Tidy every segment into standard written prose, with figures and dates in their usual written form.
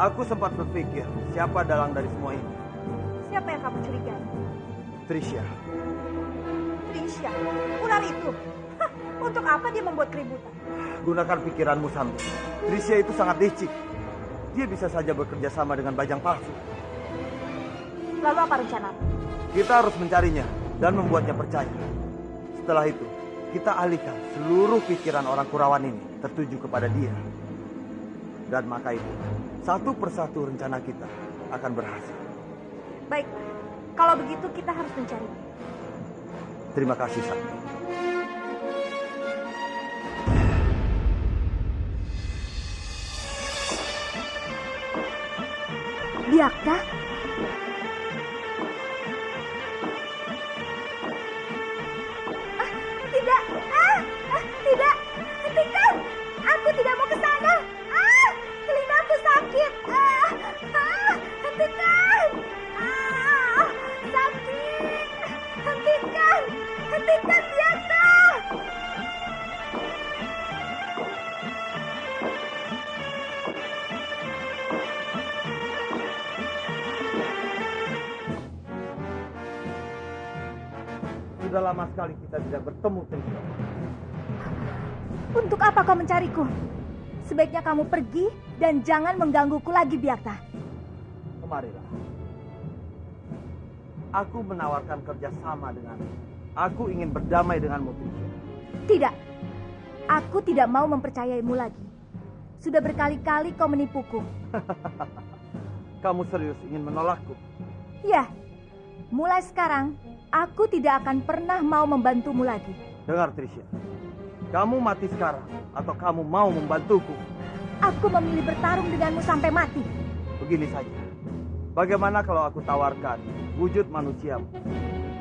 Aku sempat berpikir siapa dalang dari semua ini. Siapa yang kamu curigai? Trisha. Trisha? Ular itu? Hah, untuk apa dia membuat keributan? Gunakan pikiranmu, Sambi. Trisha itu sangat licik. Dia bisa saja bekerja sama dengan bajang palsu. Lalu apa rencanamu? Kita harus mencarinya dan membuatnya percaya. Setelah itu, kita alihkan seluruh pikiran orang Kurawan ini tertuju kepada dia. Dan maka itu, satu persatu rencana kita akan berhasil. Baiklah, kalau begitu kita harus mencarinya. Terima kasih, Sambi. Biakta? Tidak! Tidak! Hentikan! Aku tidak mau ke sana! Telingaku sakit! Hentikan! Sakit! Hentikan! Hentikan, Biakta! Sudah lama sekali kita tidak bertemu, Trisha. Untuk apa kau mencariku? Sebaiknya kamu pergi dan jangan menggangguku lagi, Biakta. Kemarilah. Aku menawarkan kerjasama denganmu. Aku ingin berdamai denganmu, Trisha. Tidak. Aku tidak mau mempercayaimu lagi. Sudah berkali-kali kau menipuku. Kamu serius ingin menolakku? Ya. Mulai sekarang, aku tidak akan pernah mau membantumu lagi. Dengar, Trisha. Kamu mati sekarang atau kamu mau membantuku? Aku memilih bertarung denganmu sampai mati. Begini saja. Bagaimana kalau aku tawarkan wujud manusiamu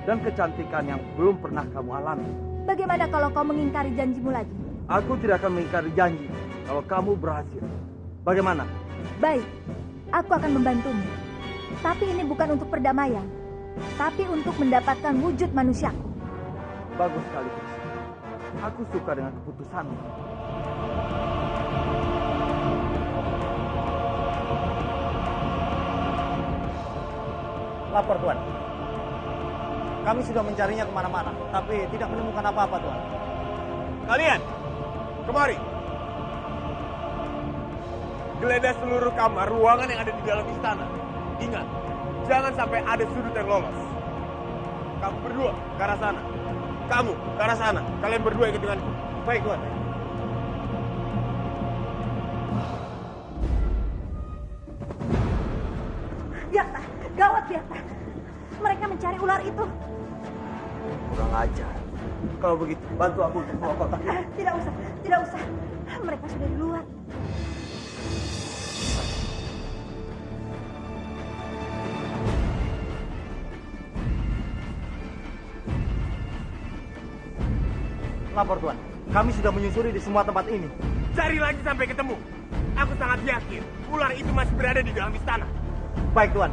dan kecantikan yang belum pernah kamu alami? Bagaimana kalau kau mengingkari janjimu lagi? Aku tidak akan mengingkari janji kalau kamu berhasil. Bagaimana? Baik, aku akan membantumu. Tapi ini bukan untuk perdamaian, tapi untuk mendapatkan wujud manusiaku. Bagus sekali, Trisha. Aku suka dengan keputusanmu. Lapor, Tuan. Kami sudah mencarinya kemana-mana, tapi tidak menemukan apa-apa, Tuan. Kalian, kemari. Geledah seluruh kamar, ruangan yang ada di dalam istana. Ingat, jangan sampai ada sudut yang lolos. Kamu berdua ke arah sana. Kamu ke arah sana. Kalian berdua ikut denganku. Baik, Tuan. Biakta, gawat Biakta. Mereka mencari ular itu. Kurang ajar. Kalau begitu, bantu aku untuk bawa kotak. Tidak usah, tidak usah. Mereka sudah di luar. Lapor, Tuan. Kami sudah menyusuri di semua tempat ini. Cari lagi sampai ketemu. Aku sangat yakin ular itu masih berada di dalam istana. Baik, Tuan.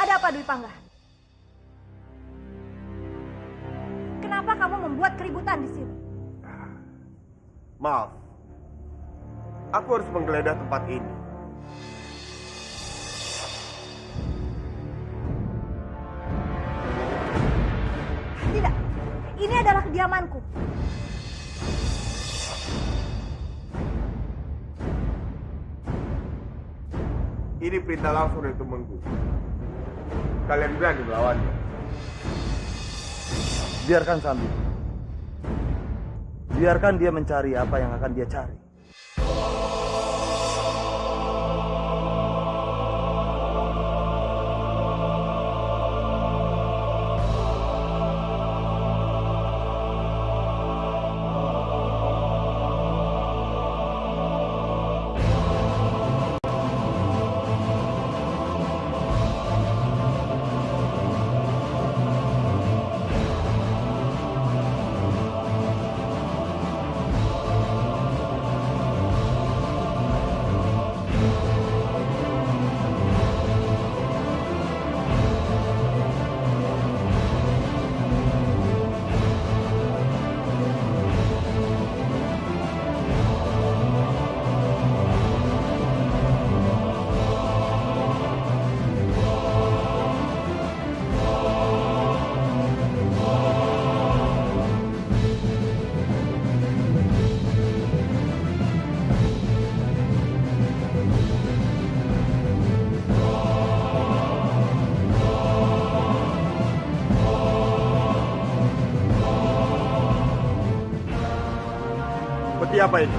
Ada apa, Dwi Pangga? Kenapa kamu membuat keributan di sini? Maaf. Aku harus menggeledah tempat ini. Tidak, ini adalah kediamanku. Ini perintah langsung dari temanku. Kalian berani melawannya? Biarkan Sambi. Biarkan dia mencari apa yang akan dia cari. apa ini?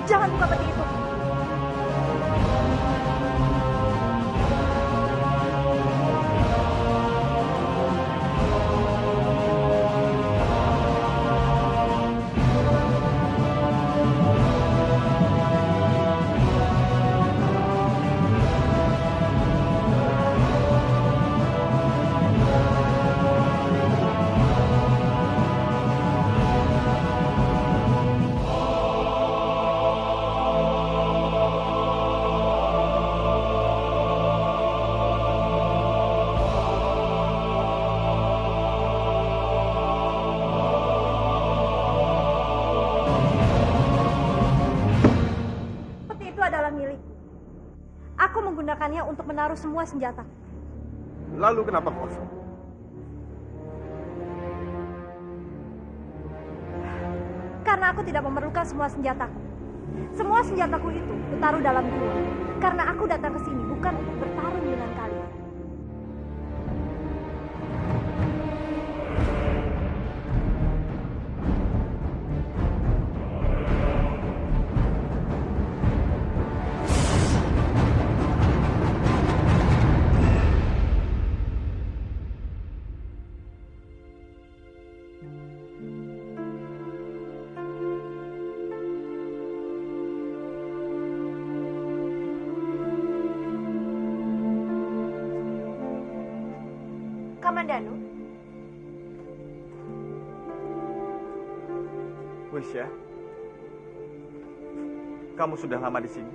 Jangan buka peti itu. Aku menggunakannya untuk menaruh semua senjata. Lalu kenapa kosong? Karena aku tidak memerlukan semua senjataku. Semua senjataku itu kutaruh dalam gua. Karena aku datang ke sini bukan untuk bertarung dengan kalian. Kamandanu, Wisya, kamu sudah lama di sini.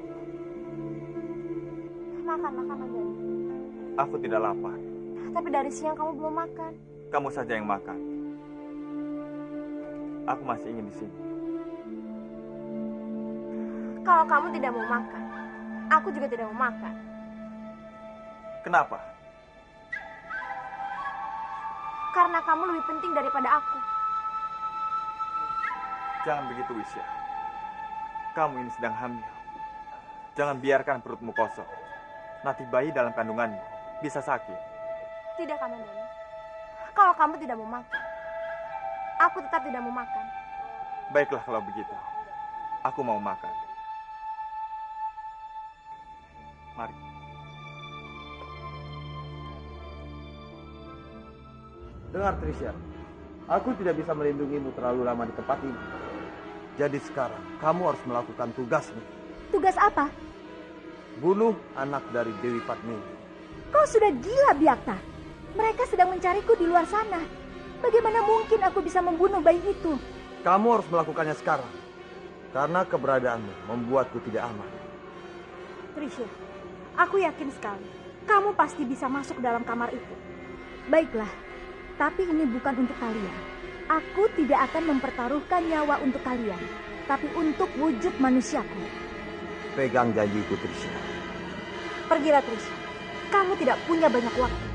makanlah Kamandanu. Aku tidak lapar. Tapi dari siang kamu belum makan. Kamu saja yang makan. Aku masih ingin di sini. Kalau kamu tidak mau makan, aku juga tidak mau makan. Kenapa? Karena kamu lebih penting daripada aku. Jangan begitu, Wisya. Kamu ini sedang hamil. Jangan biarkan perutmu kosong. Nanti bayi dalam kandunganmu bisa sakit. Tidak, Kamandanu. Kalau kamu tidak mau makan, aku tetap tidak mau makan. Baiklah kalau begitu. Aku mau makan. Mari. Dengar, Trisha. Aku tidak bisa melindungimu terlalu lama di tempat ini. Jadi sekarang, kamu harus melakukan tugasmu. Tugas apa? Bunuh anak dari Dewi Padmini. Kau sudah gila, Byakta. Mereka sedang mencariku di luar sana. Bagaimana mungkin aku bisa membunuh bayi itu? Kamu harus melakukannya sekarang. Karena keberadaanmu membuatku tidak aman. Trisha, aku yakin sekali. Kamu pasti bisa masuk dalam kamar itu. Baiklah, tapi ini bukan untuk kalian. Aku tidak akan mempertaruhkan nyawa untuk kalian, tapi untuk wujud manusiaku. Pegang janjiku, Trisha. Pergilah, Trisha. Kamu tidak punya banyak waktu.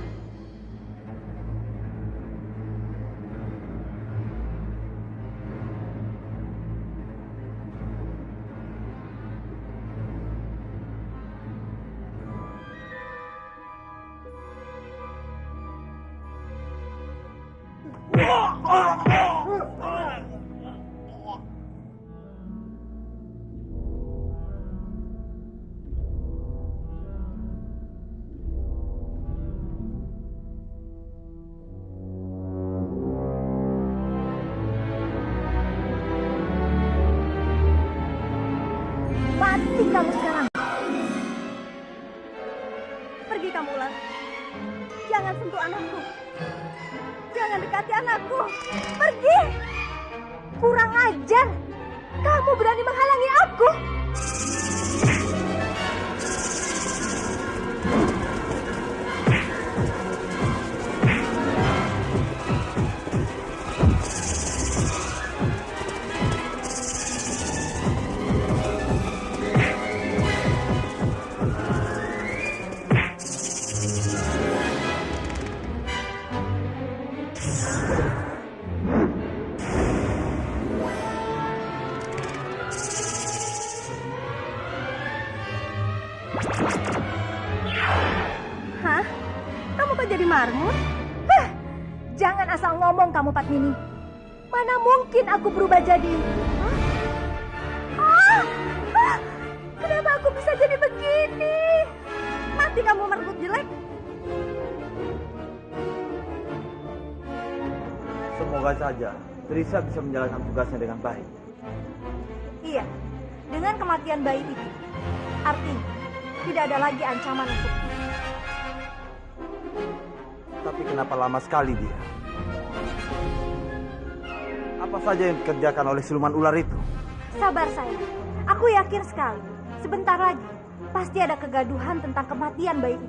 Mati kamu sekarang. Pergi kamu, Ular. Jangan sentuh anakku. Jangan dekati anakku. Pergi. Kurang ajar. Kamu berani menghalangi aku. Hah? Kamu kok jadi marmut? Hah! Jangan asal ngomong kamu, Padmini. Mana mungkin aku berubah jadi... Hah? Kenapa aku bisa jadi begini? Mati kamu merebut jelek. Semoga saja Trisha bisa menjalankan tugasnya dengan baik. Iya, dengan kematian bayi itu, artinya tidak ada lagi ancaman untukku. Tapi kenapa lama sekali dia? Apa saja yang dikerjakan oleh siluman ular itu? Sabar sayang, aku yakin sekali. Sebentar lagi, pasti ada kegaduhan tentang kematian bayi itu.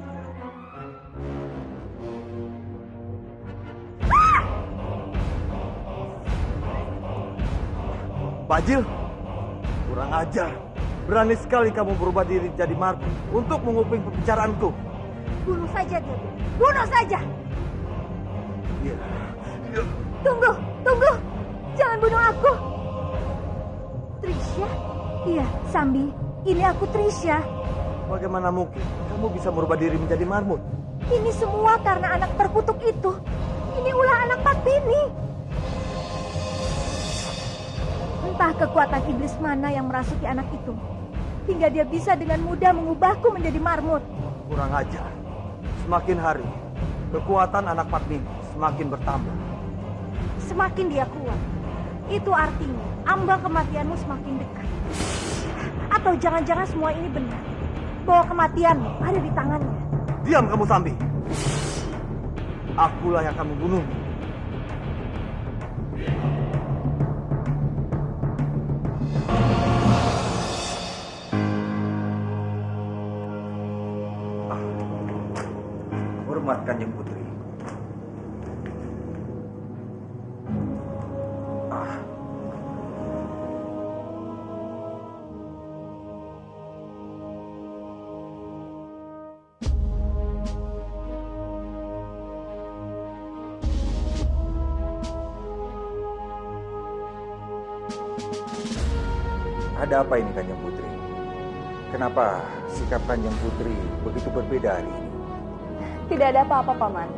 Bajil, kurang ajar. Berani sekali kamu berubah diri jadi marpu untuk menguping pembicaraanku. Bunuh saja dia, bunuh saja. Iya. Tunggu, tunggu. Jangan bunuh aku. Trisha? Iya, Sambi. Ini aku Trisha. Bagaimana mungkin kamu bisa merubah diri menjadi marmut? Ini semua karena anak terkutuk itu. Ini ulah anak Patbini. Entah kekuatan iblis mana yang merasuki anak itu, hingga dia bisa dengan mudah mengubahku menjadi marmut. Kurang ajar. Semakin hari, kekuatan anak Patbini semakin bertambah. Semakin dia kuat, itu artinya ambang kematianmu semakin dekat. Atau jangan-jangan semua ini benar, bahwa kematianmu ada di tangannya. Diam kamu, Sambi. Akulah yang akan membunuhmu. Hormat Kanjeng Putri. Ada apa ini Kanjeng Putri? Kenapa sikap Kanjeng Putri begitu berbeda hari ini? Tidak ada apa-apa, Paman.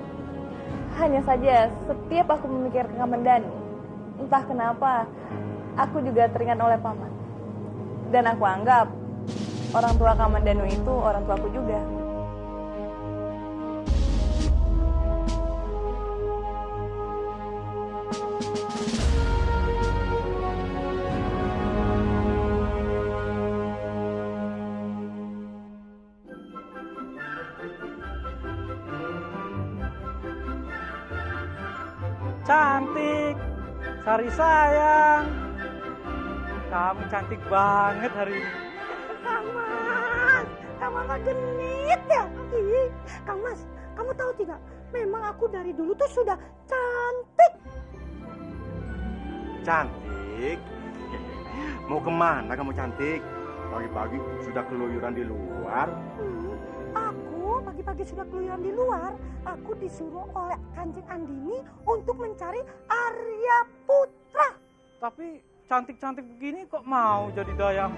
Hanya saja setiap aku memikirkan Kamandanu, entah kenapa aku juga teringat oleh Paman. Dan aku anggap orang tua Kamandanu itu orang tuaku juga. Cantik, Sari sayang. Kamu cantik banget hari ini. Kang Mas genit ya? Ih, Kang Mas, kamu tahu tidak? Memang aku dari dulu tuh sudah cantik. Cantik? Mau kemana kamu cantik? Pagi-pagi sudah keluyuran di luar. Aku pagi-pagi sudah keluyuran di luar. Aku disuruh oleh Kanjeng Andini untuk mencari Arya Putra. Tapi cantik-cantik begini kok mau jadi dayang?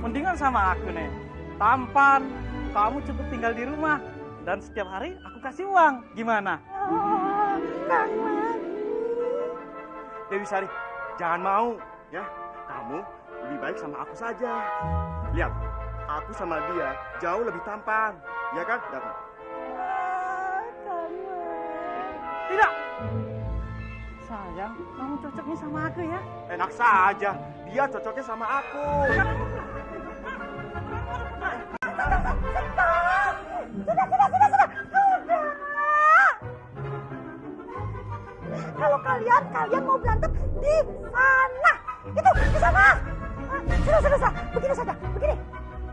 Mendingan sama aku nih. Tampan, kamu cukup tinggal di rumah. Dan setiap hari aku kasih uang. Gimana? Oh, Kang Mas. Dewi Sari, jangan mau ya. Kamu lebih baik sama aku saja. Lihat, aku sama dia jauh lebih tampan, ya kan? Kang Mas. Tidak. Sayang, kamu cocoknya sama aku ya. Enak saja, dia cocoknya sama aku. Kalau kalian mau berantem di sana. Itu, di sana. Sudah. Begini saja, begini.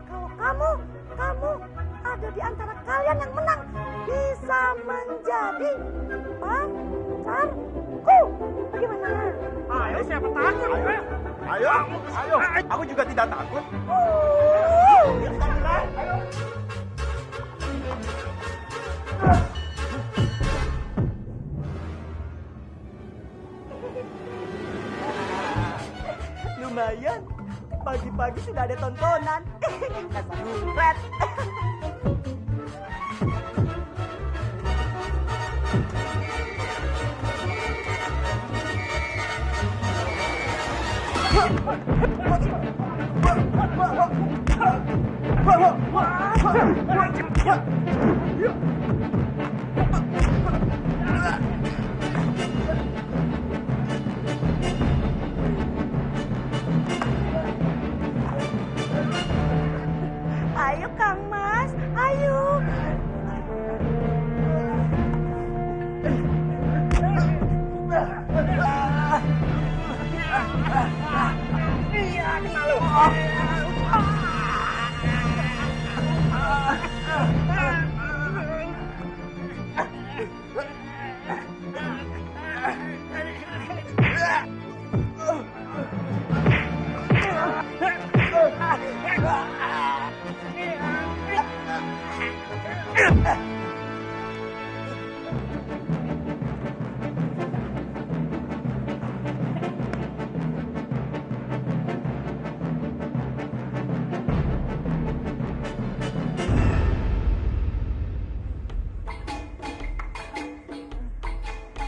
Kalau kamu ada di antara kalian yang menang, bisa menjadi pacarku. Bagaimana? Ayo, siapa takut? Ayo. Aku juga tidak takut. Lumayan, pagi-pagi sudah ada tontonan. Dasar ngumpet. Ayo Kang Mas, ayo.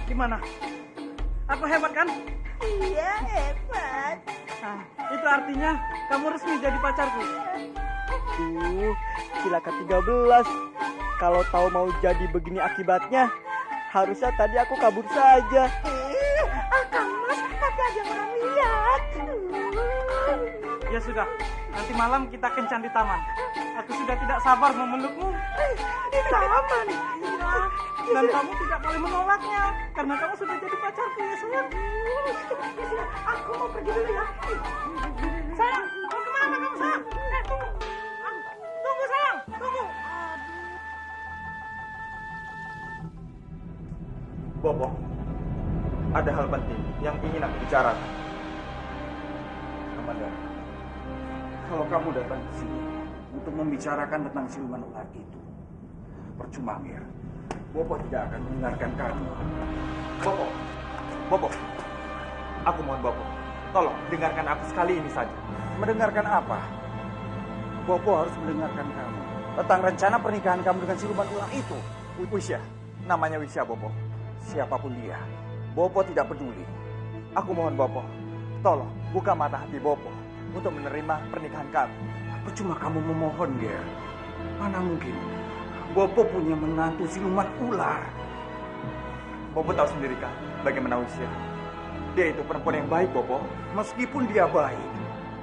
Gimana? Aku hebat kan? Iya, hebat. Nah, itu artinya kamu resmi jadi pacarku. Sila ke-13. Kalau tahu mau jadi begini akibatnya, harusnya tadi aku kabur saja. Kang Mas, tapi ada orang lihat. Ya sudah, nanti malam kita kencan di taman. Aku sudah tidak sabar memelukmu. Di taman. Dan kamu tidak boleh menolaknya, karena kamu sudah jadi pacarku ya sayang. Aku mau pergi dulu ya. Sayang, mau kemana kamu sayang? Tunggu. Tunggu sayang, tunggu. Bopo, ada hal penting yang ingin aku bicarakan. Kamandanu, kalau kamu datang ke sini untuk membicarakan tentang siluman ular itu, percuma, Ger. Bopo tidak akan mendengarkan kamu. Bopo, aku mohon Bopo, tolong dengarkan aku sekali ini saja. Mendengarkan apa? Bopo harus mendengarkan kamu tentang rencana pernikahan kamu dengan siluman ular itu. Wisya, namanya Wisya Bopo. Siapapun dia, Bopo tidak peduli. Aku mohon Bopo, tolong buka mata hati Bopo untuk menerima pernikahan kami. Percuma kamu memohon, Ger. Mana mungkin Bopo punya menantu siluman ular. Bopo tahu sendiri kan bagaimana Wisya. Dia itu perempuan yang baik, Bopo. Meskipun dia baik,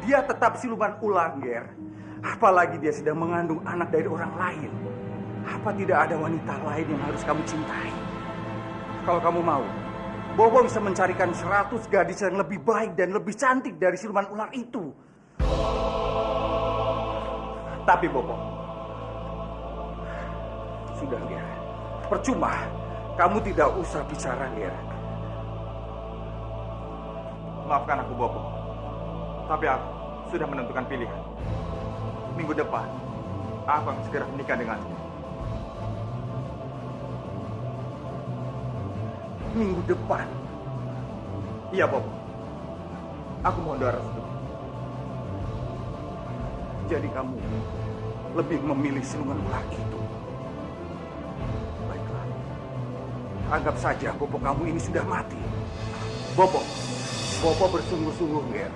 dia tetap siluman ular, Ger. Apalagi dia sedang mengandung anak dari orang lain. Apa tidak ada wanita lain yang harus kamu cintai? Kalau kamu mau, Bopo bisa mencarikan 100 gadis yang lebih baik dan lebih cantik dari siluman ular itu. Tapi Bopo, sudah, Ger. Percuma. Kamu tidak usah bicara, Ger. maafkan aku Bopo. Tapi aku sudah menentukan pilihan. Minggu depan, aku akan segera menikah denganmu. Minggu depan? Iya, Bopo. Aku mohon doa restu. Jadi kamu lebih memilih siluman ular itu? Baiklah. Anggap saja Bopo kamu ini sudah mati. Bopo bersungguh-sungguh, Ger.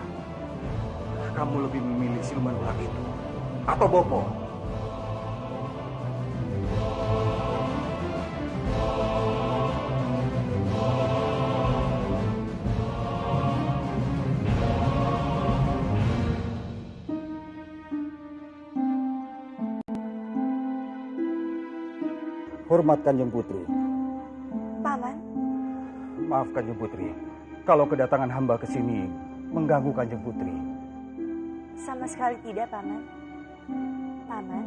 Kamu lebih memilih siluman ular itu atau Bopo? Hormat Kanjeng Putri. Paman, Maaf Kanjeng Putri, kalau kedatangan hamba ke sini mengganggu Kanjeng Putri. sama sekali tidak, Paman. Paman,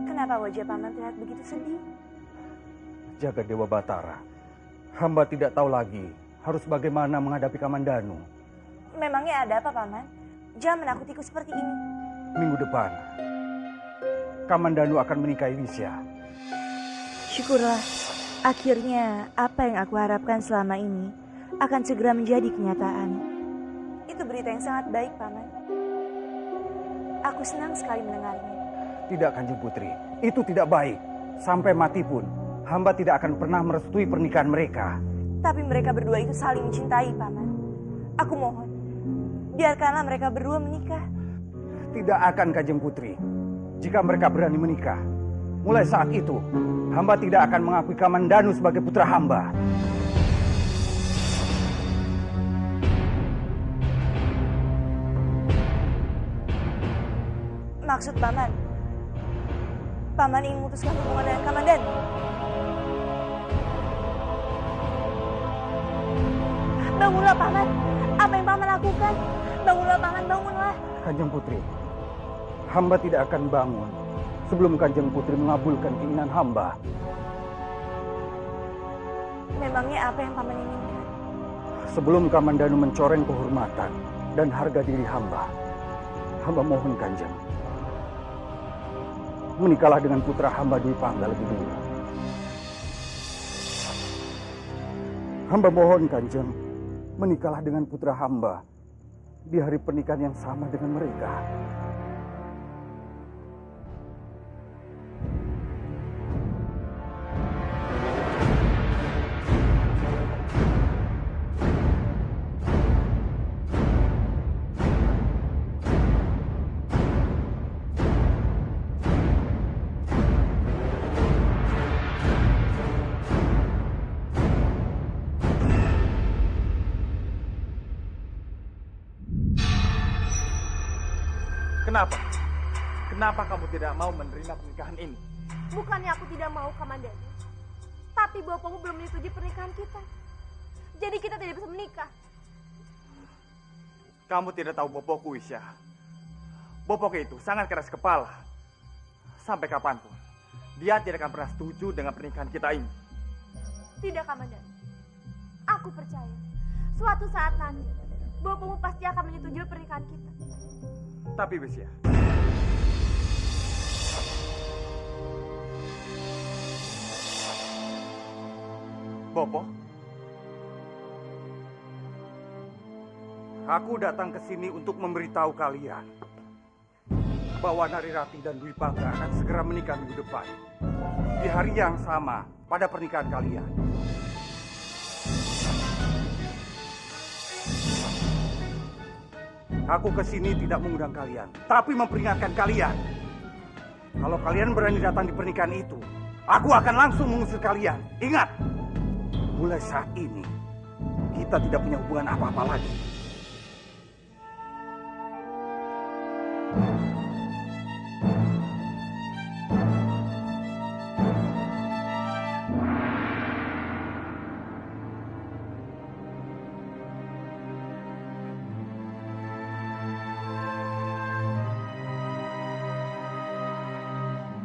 kenapa wajah Paman terlihat begitu sedih? Jaga Dewa Batara, hamba tidak tahu lagi harus bagaimana menghadapi Kamandanu. Memangnya ada apa, Paman? Jangan menakutiku seperti ini. Minggu depan, Kamandanu akan menikahi Wisya. Syukurlah, akhirnya apa yang aku harapkan selama ini akan segera menjadi kenyataan. Itu berita yang sangat baik, Paman. Aku senang sekali mendengarnya. Tidak Kanjeng Putri, itu tidak baik. Sampai mati pun, hamba tidak akan pernah merestui pernikahan mereka. Tapi mereka berdua itu saling mencintai, Paman. Aku mohon, biarkanlah mereka berdua menikah. Tidak akan Kanjeng Putri. jika mereka berani menikah. Mulai saat itu, hamba tidak akan mengakui Kamandanu sebagai putra hamba. Maksud Paman? Paman ingin memutuskan hubungan dengan Kamandanu? Bangunlah Paman. Apa yang Paman lakukan? Bangunlah Paman, bangunlah. Kanjeng Putri, hamba tidak akan bangun sebelum Kanjeng Putri mengabulkan keinginan hamba. Memangnya apa yang Paman inginkan? Sebelum Kamandanu mencoreng kehormatan dan harga diri hamba mohon Kanjeng, menikahlah dengan putra hamba Dwi Pangga lebih dulu. Hamba mohon Kanjeng, menikahlah dengan putra hamba di hari pernikahan yang sama dengan mereka. Kenapa? Kenapa kamu tidak mau menerima pernikahan ini? Bukannya aku tidak mau, Kamandanu. Tapi bapakmu belum menyetujui pernikahan kita. Jadi kita tidak bisa menikah. Kamu tidak tahu Bopoku, Wisya. Bopoku itu sangat keras kepala. Sampai kapanpun, dia tidak akan pernah setuju dengan pernikahan kita ini. Tidak, Kamandanu. Aku percaya. Suatu saat nanti, bapakmu pasti akan menyetujui pernikahan kita. Tapi Wisya, Bopo, aku datang ke sini untuk memberitahu kalian bahwa Narirati dan Dwi Pangga akan segera menikah minggu depan di hari yang sama pada pernikahan kalian. Aku ke sini tidak mengundang kalian, tapi memperingatkan kalian. Kalau kalian berani datang di pernikahan itu, aku akan langsung mengusir kalian. Ingat, mulai saat ini, kita tidak punya hubungan apa-apa lagi.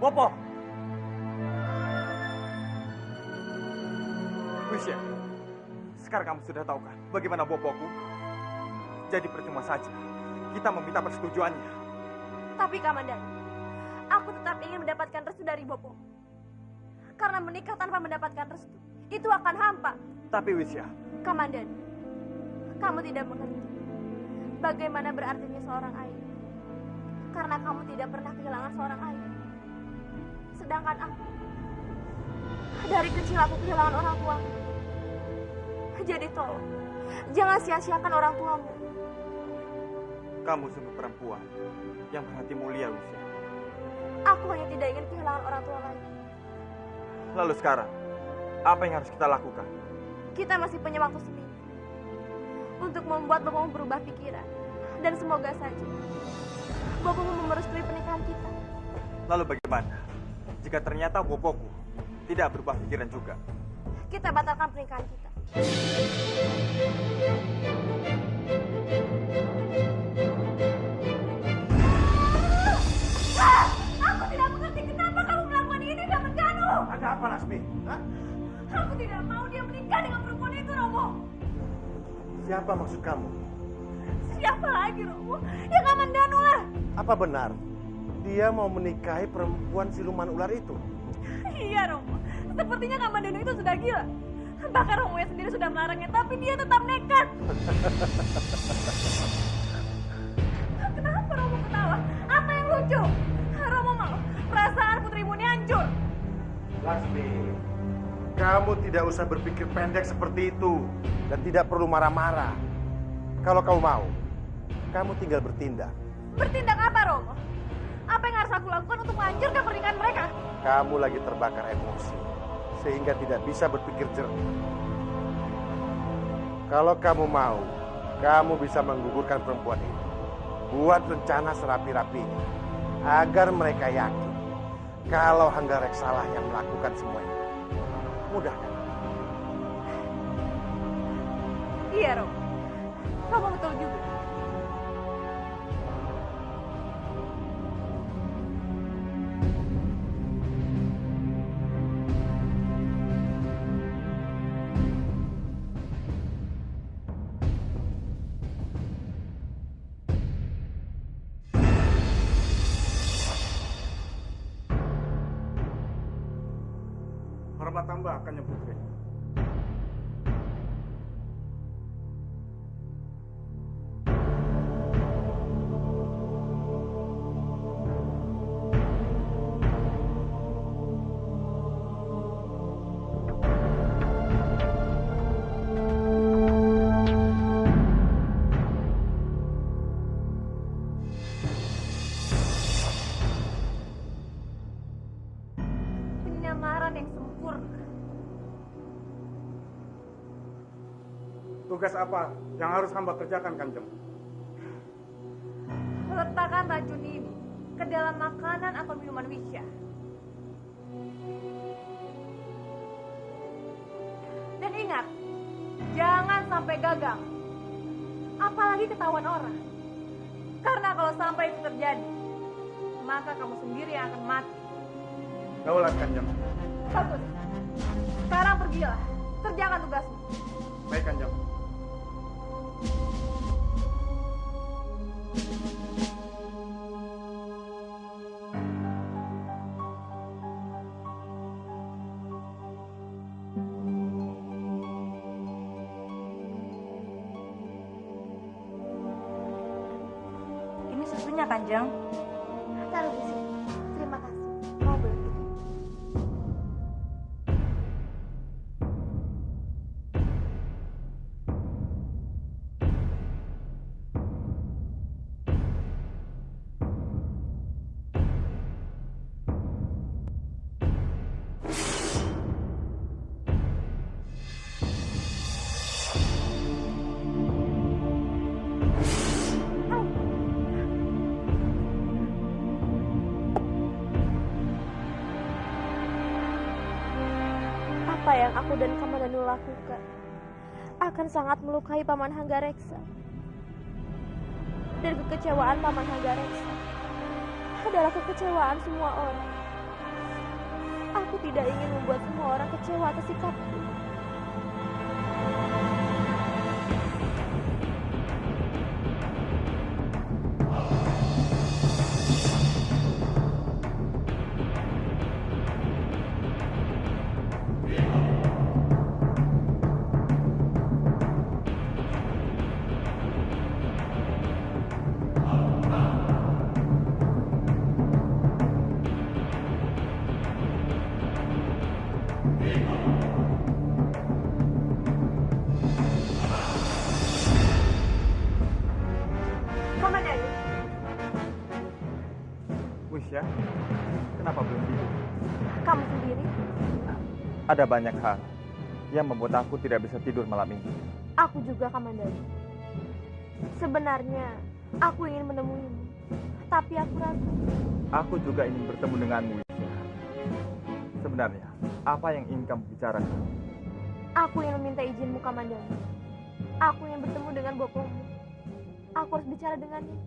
Bopo. Wisya, sekarang kamu sudah tahu kan bagaimana Bopoku? Jadi percuma saja kita meminta persetujuannya. Tapi Kamandanu, aku tetap ingin mendapatkan restu dari Bopo. Karena menikah tanpa mendapatkan restu, itu akan hampa. Tapi Wisya, Kamandanu, kamu tidak mengerti bagaimana berartinya seorang ayah. Karena kamu tidak pernah kehilangan seorang ayah. Sedangkan aku, dari kecil aku kehilangan orang tua. Jadi tolong, jangan sia-siakan orang tuamu. kamu sungguh perempuan yang berhati mulia, Wisya. Aku hanya tidak ingin kehilangan orang tua lagi. Lalu sekarang, apa yang harus kita lakukan? Kita masih punya waktu seminggu untuk membuat bapakmu berubah pikiran. Dan semoga saja bapakmu merestui pernikahan kita. Lalu bagaimana jika ternyata bopoku tidak berubah pikiran juga? Kita batalkan pernikahan kita. Aku tidak mengerti kenapa kamu melakukan ini, Daman Ganu. Ada apa, Lasmi? Hah? Aku tidak mau dia menikah dengan perempuan itu, Romo. Siapa maksud kamu? Siapa lagi, Romo? Ya Kaman Danu lah. Apa benar dia mau menikahi perempuan siluman ular itu? Iya, Romo. Sepertinya Kaman Danu itu sudah gila. Bahkan Romo sendiri sudah melarangnya, tapi dia tetap nekat. Kenapa Romo ketawa? Apa yang lucu? Romo mau perasaan putrimu ini hancur. Lasmi, kamu tidak usah berpikir pendek seperti itu dan tidak perlu marah-marah. Kalau kamu mau, kamu tinggal bertindak. Bertindak apa, Romo? Apa yang harus aku lakukan untuk menghancurkan pernikahan mereka? Kamu lagi terbakar emosi, sehingga tidak bisa berpikir jernih. Kalau kamu mau, kamu bisa menggugurkan perempuan ini. Buat rencana serapi-rapinya, agar mereka yakin kalau Hanggareksa salah yang melakukan semua ini. Mudah kan? Iya, Rom. Kamu betul juga. Hormat tambah Kanjeng Putri. Penyamaran yang sempurna. Tugas apa yang harus hamba kerjakan, Kanjeng? Letakkan racun ini ke dalam makanan atau minuman Wisya. Dan ingat, jangan sampai gagal. Apalagi ketahuan orang. Karena kalau sampai itu terjadi, maka kamu sendiri yang akan mati. Daulat, Kanjeng. Bagus. Sekarang pergilah. Kerjakan tugasmu. Baik, Kanjeng. Ini susunya, Kanjeng. Taruh di sini. Terima kasih. Mau beli. Apa yang aku dan Kamandanu lakukan akan sangat melukai Paman Hanggareksa. Dan kekecewaan Paman Hanggareksa adalah kekecewaan semua orang. Aku tidak ingin membuat semua orang kecewa atas sikapku. Kamandanu, Wisya, kenapa belum tidur? Kamu sendiri? Ada banyak hal yang membuat aku tidak bisa tidur malam ini. Aku juga, Kamandanu. Sebenarnya aku ingin menemuimu, tapi aku ragu. Aku juga ingin bertemu denganmu, Wisya. Sebenarnya, apa yang ingin kamu bicarakan? Aku yang meminta izinmu, Kamandanu. Aku ingin bertemu dengan bopomu. Aku harus bicara dengannya.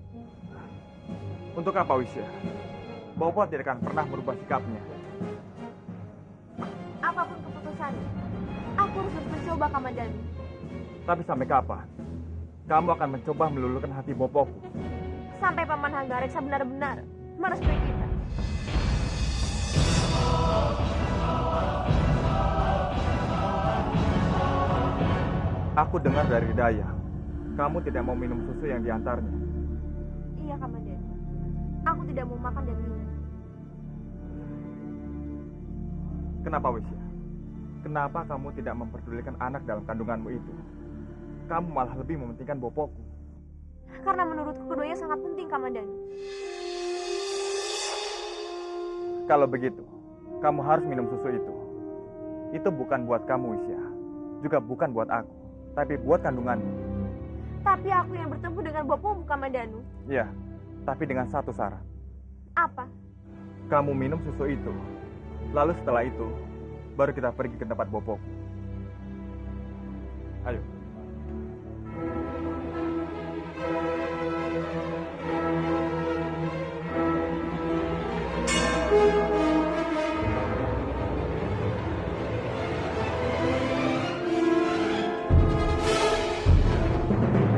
Untuk apa, Wisya? Bopo tidak akan pernah merubah sikapnya. Apapun keputusannya, aku harus terus mencoba, Kamandanu. Tapi sampai kapan? Kamu akan mencoba meluluhkan hati bopoku. Sampai Paman Hanggareksa benar-benar merestui kita. Aku dengar dari Daya, kamu tidak mau minum susu yang diantarnya. Iya, Kamandanu. Aku tidak mau makan dan minum. Kenapa, Wisya? Kenapa kamu tidak memperdulikan anak dalam kandunganmu itu? Kamu malah lebih mementingkan bopoku. Karena menurutku keduanya sangat penting, Kamandanu. Kalau begitu, kamu harus minum susu itu. Itu bukan buat kamu, Wisya. Juga bukan buat aku, tapi buat kandunganmu. Tapi aku yang bertemu dengan Bopomu, Kamandanu. Iya, tapi dengan satu syarat. Apa? Kamu minum susu itu. Lalu setelah itu, baru kita pergi ke tempat Bopoku. Ayo.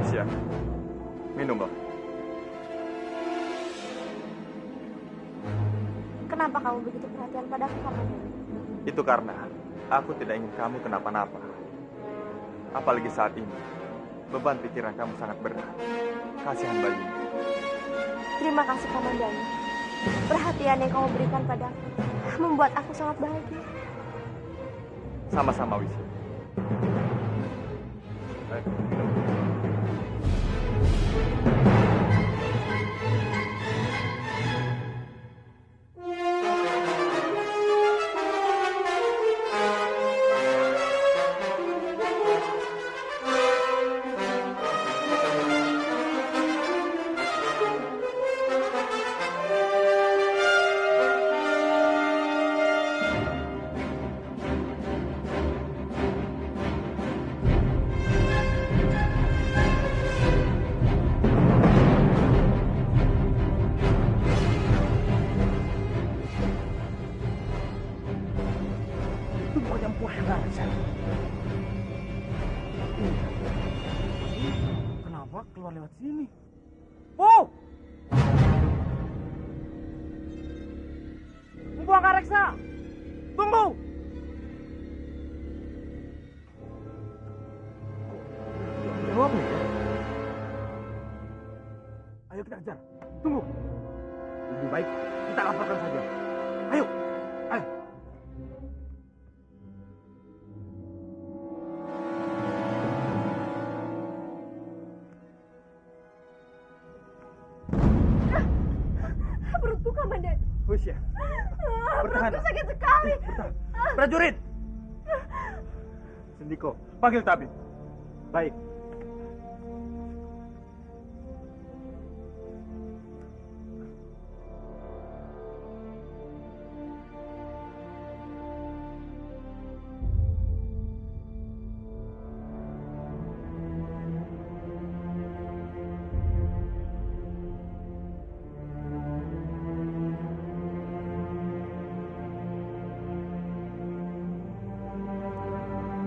Siap. Minumlah. Kenapa kamu begitu perhatian padaku, Kamandanu? Itu karena aku tidak ingin kamu kenapa-napa. Apalagi saat ini, beban pikiran kamu sangat berat. Kasihan bayinya. Terima kasih, Kamandanu. Perhatian yang kamu berikan padaku membuat aku sangat bahagia. Sama-sama, Wisya. Ayo, minum. Itu bukan yang puasa. Kenapa keluar lewat sini? Oh! Buang Reksa! Tunggu! Jawab nih ya. Ayo kita kejar. Tunggu. Lebih baik kita laporkan saja. Ayo. Ayo. Perutku, Kamandanu. Wisya, bertahan. Perutku sakit sekali. Bertahan. Prajurit! Sendiko, panggil tabib. Baik.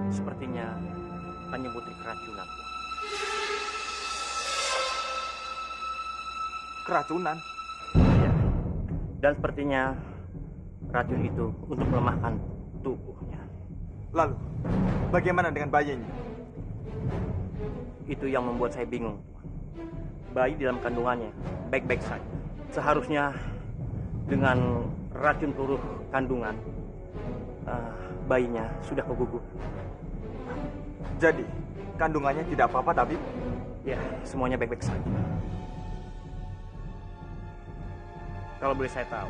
Sepertinya Kanjeng Putri keracunan. Keracunan? Ya. Dan sepertinya racun itu untuk melemahkan tubuhnya. Lalu, bagaimana dengan bayinya? Itu yang membuat saya bingung. Bayi di dalam kandungannya baik-baik saja. Seharusnya dengan racun peluru kandungan, bayinya sudah kegugur. Jadi, kandungannya tidak apa-apa, tabib? Ya, semuanya baik-baik saja. Kalau boleh saya tahu,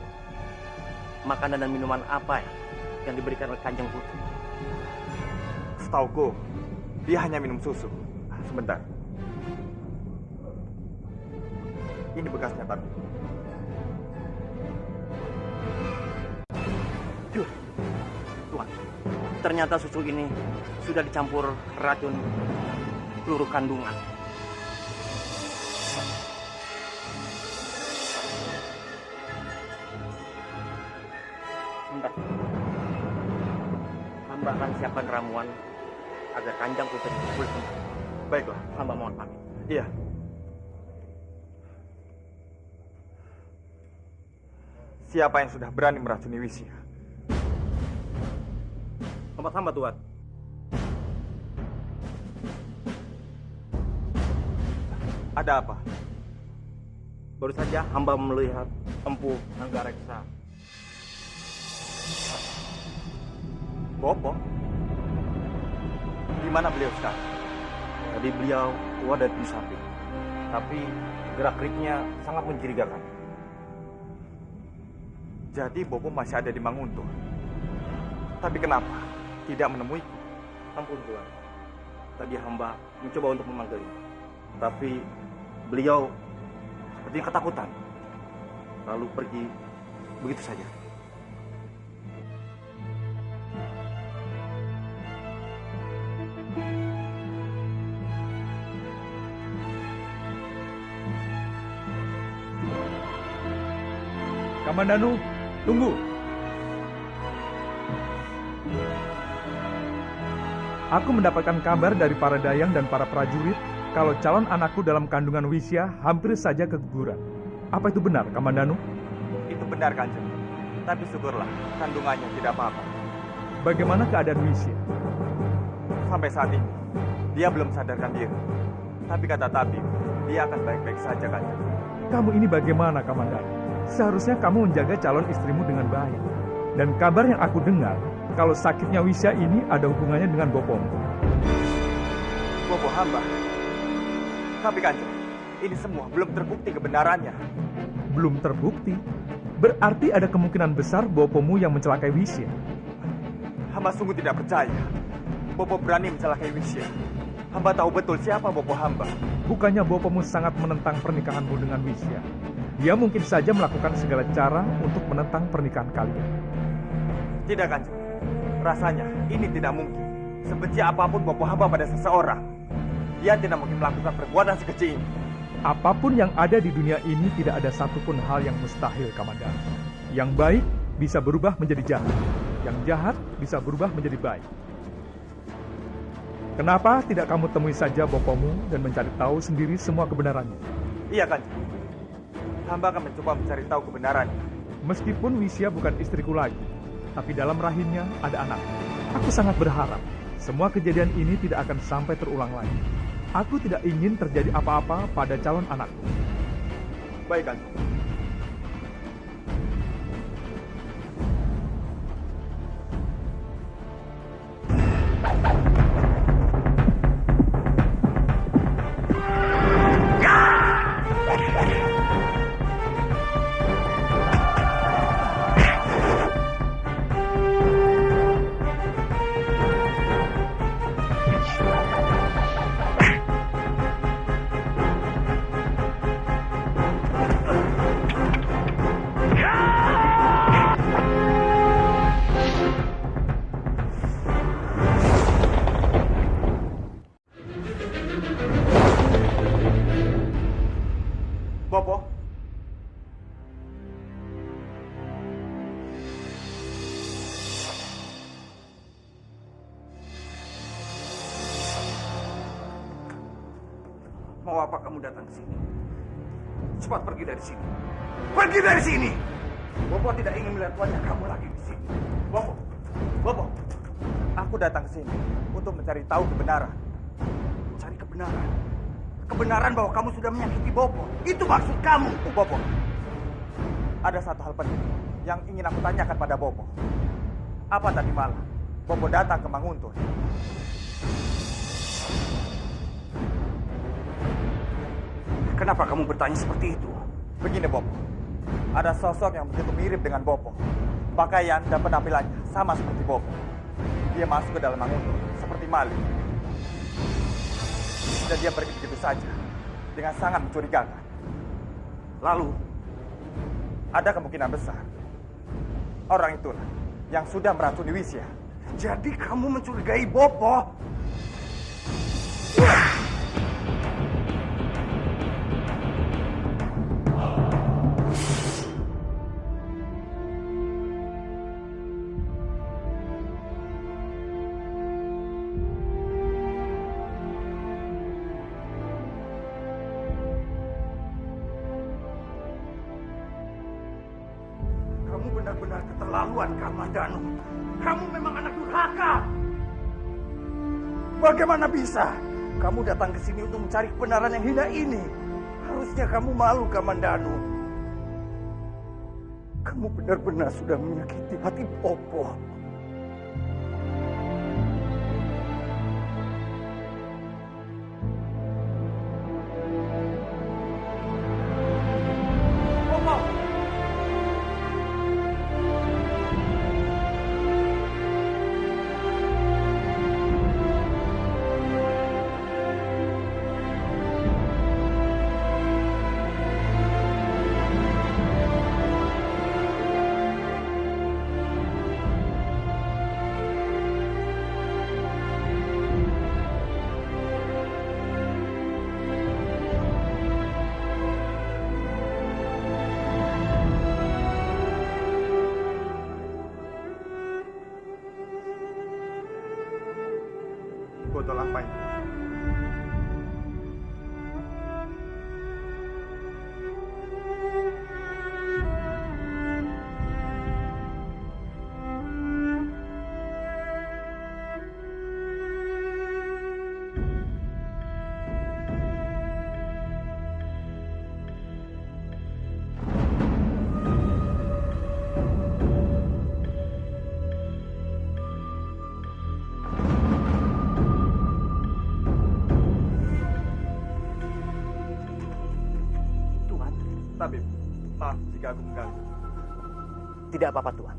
makanan dan minuman apa yang diberikan oleh Kanjeng Putri? Setauku, dia hanya minum susu. Sebentar. Ini bekasnya, tabib. Tuhan, ternyata susu ini sudah dicampur racun peluru kandungan. Sebentar. Hamba akan siapkan ramuan agar Kanjeng Putri pulih kembali. Baiklah. Hamba mohon pamit. Iya. Siapa yang sudah berani meracuni Wisya? Tempat hamba, Tuhan. Ada apa? Baru saja hamba melihat Empu Nanggareksa. Bopo? Di mana beliau sekarang? Tadi beliau keluar dari samping, tapi gerak-geriknya sangat mencurigakan. Jadi Bopo masih ada di Manguntur. Tapi kenapa tidak menemuiku? Ampun Tuan. Tadi hamba mencoba untuk memanggilnya. Tapi beliau seperti ketakutan. Lalu pergi begitu saja. Kamandanu, tunggu. Aku mendapatkan kabar dari para dayang dan para prajurit kalau calon anakku dalam kandungan Wisya hampir saja keguguran. Apa itu benar, Kamandanu? Itu benar, Kanjeng. Tapi syukurlah, kandungannya tidak apa-apa. Bagaimana keadaan Wisya? Sampai saat ini, dia belum sadarkan diri. Tapi kata tabib, dia akan baik-baik saja, Kanjeng. Kamu ini bagaimana, Kamandanu? Seharusnya kamu menjaga calon istrimu dengan baik. Dan kabar yang aku dengar, kalau sakitnya Wisya ini ada hubungannya dengan Bopomu. Bopo hamba. Tapi Kanjeng, ini semua belum terbukti kebenarannya. Belum terbukti? Berarti ada kemungkinan besar Bopomu yang mencelakai Wisya. Hamba sungguh tidak percaya Bopo berani mencelakai Wisya. Hamba tahu betul siapa Bopo hamba. Bukannya Bopomu sangat menentang pernikahanmu dengan Wisya. Dia mungkin saja melakukan segala cara untuk menentang pernikahan kalian. Tidak, Kanjeng. Rasanya ini tidak mungkin. Sebenci apapun Bopo hamba pada seseorang, dia tidak mungkin melakukan perbuatan sekecil ini. Apapun yang ada di dunia ini tidak ada satupun hal yang mustahil, Kamandanu. Yang baik bisa berubah menjadi jahat. Yang jahat bisa berubah menjadi baik. Kenapa tidak kamu temui saja Bopomu dan mencari tahu sendiri semua kebenarannya? Iya, Kanjeng. Hamba akan mencoba mencari tahu kebenarannya. Meskipun Wisya bukan istriku lagi, tapi dalam rahimnya ada anak. Aku sangat berharap semua kejadian ini tidak akan sampai terulang lagi. Aku tidak ingin terjadi apa-apa pada calon anakku. Baik, Kanjeng. Bopo. Mau apa kamu datang ke sini? Cepat pergi dari sini. Pergi dari sini! Bopo tidak ingin melihat wajah kamu lagi di sini. Bopo. Bopo. Aku datang ke sini untuk mencari tahu kebenaran. Cari kebenaran? Kebenaran bahwa kamu sudah menyakiti Bopo. Itu maksud kamu. Bopo. Ada satu hal penting yang ingin aku tanyakan pada Bopo. Apa tadi malam Bopo datang ke Manguntur? Kenapa kamu bertanya seperti itu? Begini, Bopo. Ada sosok yang begitu mirip dengan Bopo. Pakaian dan penampilannya sama seperti Bopo. Dia masuk ke dalam Manguntur seperti maling. Dan dia pergi begitu saja dengan sangat mencurigakan. Lalu, ada kemungkinan besar orang itulah yang sudah meracuni Wisya. Jadi kamu mencurigai Bopo? Kamu benar-benar keterlaluan, Kamandanu. Kamu memang anak durhaka. Bagaimana bisa kamu datang ke sini untuk mencari kebenaran yang hina ini? Harusnya kamu malu, Kamandanu. Kamu benar-benar sudah menyakiti hati Bopo. botol apa ini? Tabib, maaf jika aku mengganggu. Tidak apa-apa, Tuan.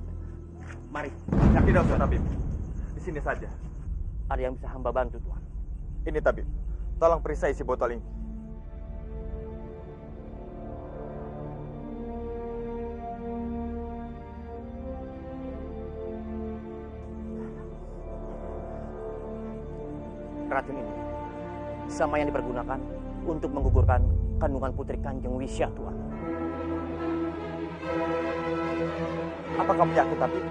Mari. Ya, tidak usah, Tabib. Di sini saja. Ada yang bisa hamba bantu, Tuan? Ini, Tabib. Tolong periksa isi botol ini. Racun ini sama yang dipergunakan untuk menggugurkan kandungan putri Kanjeng Wisya, Tuan. Apa kamu yakin, Tabib?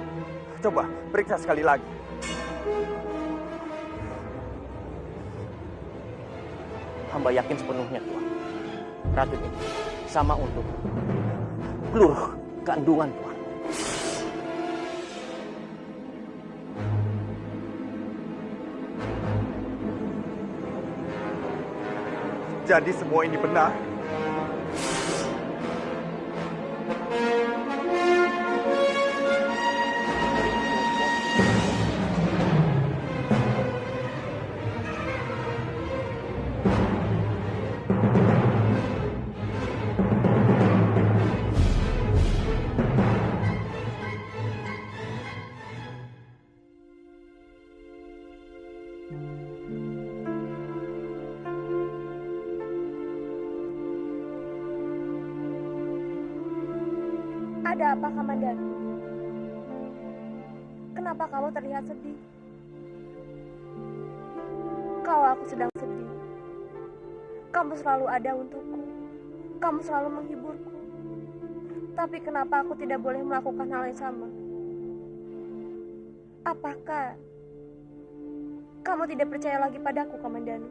Coba periksa sekali lagi. Hamba yakin sepenuhnya, Tuan. Racun ini sama untuk seluruh kandungan, Tuan. Jadi semua ini benar? Ada apa, Kamandanu? Kenapa kamu terlihat sedih? Kalau aku sedang sedih, kamu selalu ada untukku. Kamu selalu menghiburku. Tapi kenapa aku tidak boleh melakukan hal yang sama? Apakah kamu tidak percaya lagi padaku, Kamandanu?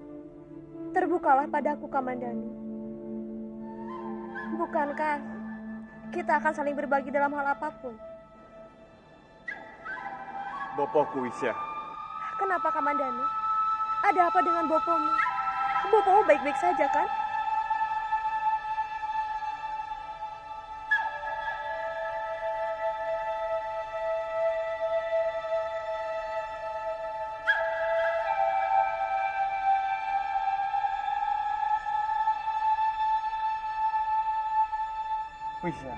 Terbukalah padaku, Kamandanu. Bukankah kita akan saling berbagi dalam hal apapun? Bopoku, Wisya. Kenapa, Kamandanu? Ada apa dengan bopomu? Bopomu baik-baik saja, kan? Wisya.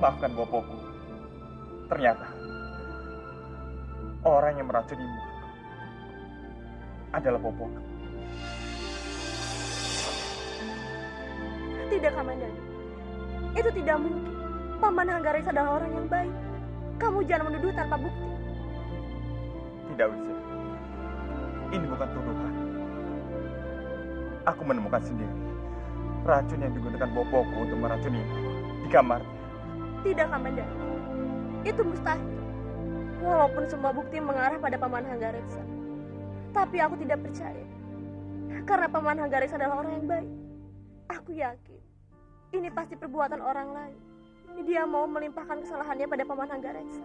Maafkan bopoku. Ternyata orang yang meracunimu adalah bopoku. Tidak, Kamandanu. Itu tidak mungkin. Paman Hanggareksa adalah orang yang baik. Kamu jangan menuduh tanpa bukti. Tidak, Wisya. Ini bukan tuduhan. Aku menemukan sendiri racun yang digunakan bopoku untuk meracuni di kamarnya. Tidak, Kamandanu. Itu mustahil. Walaupun semua bukti mengarah pada Paman Hanggareksa. Tapi aku tidak percaya. Karena Paman Hanggareksa adalah orang yang baik. Aku yakin ini pasti perbuatan orang lain. Dia mau melimpahkan kesalahannya pada Paman Hanggareksa.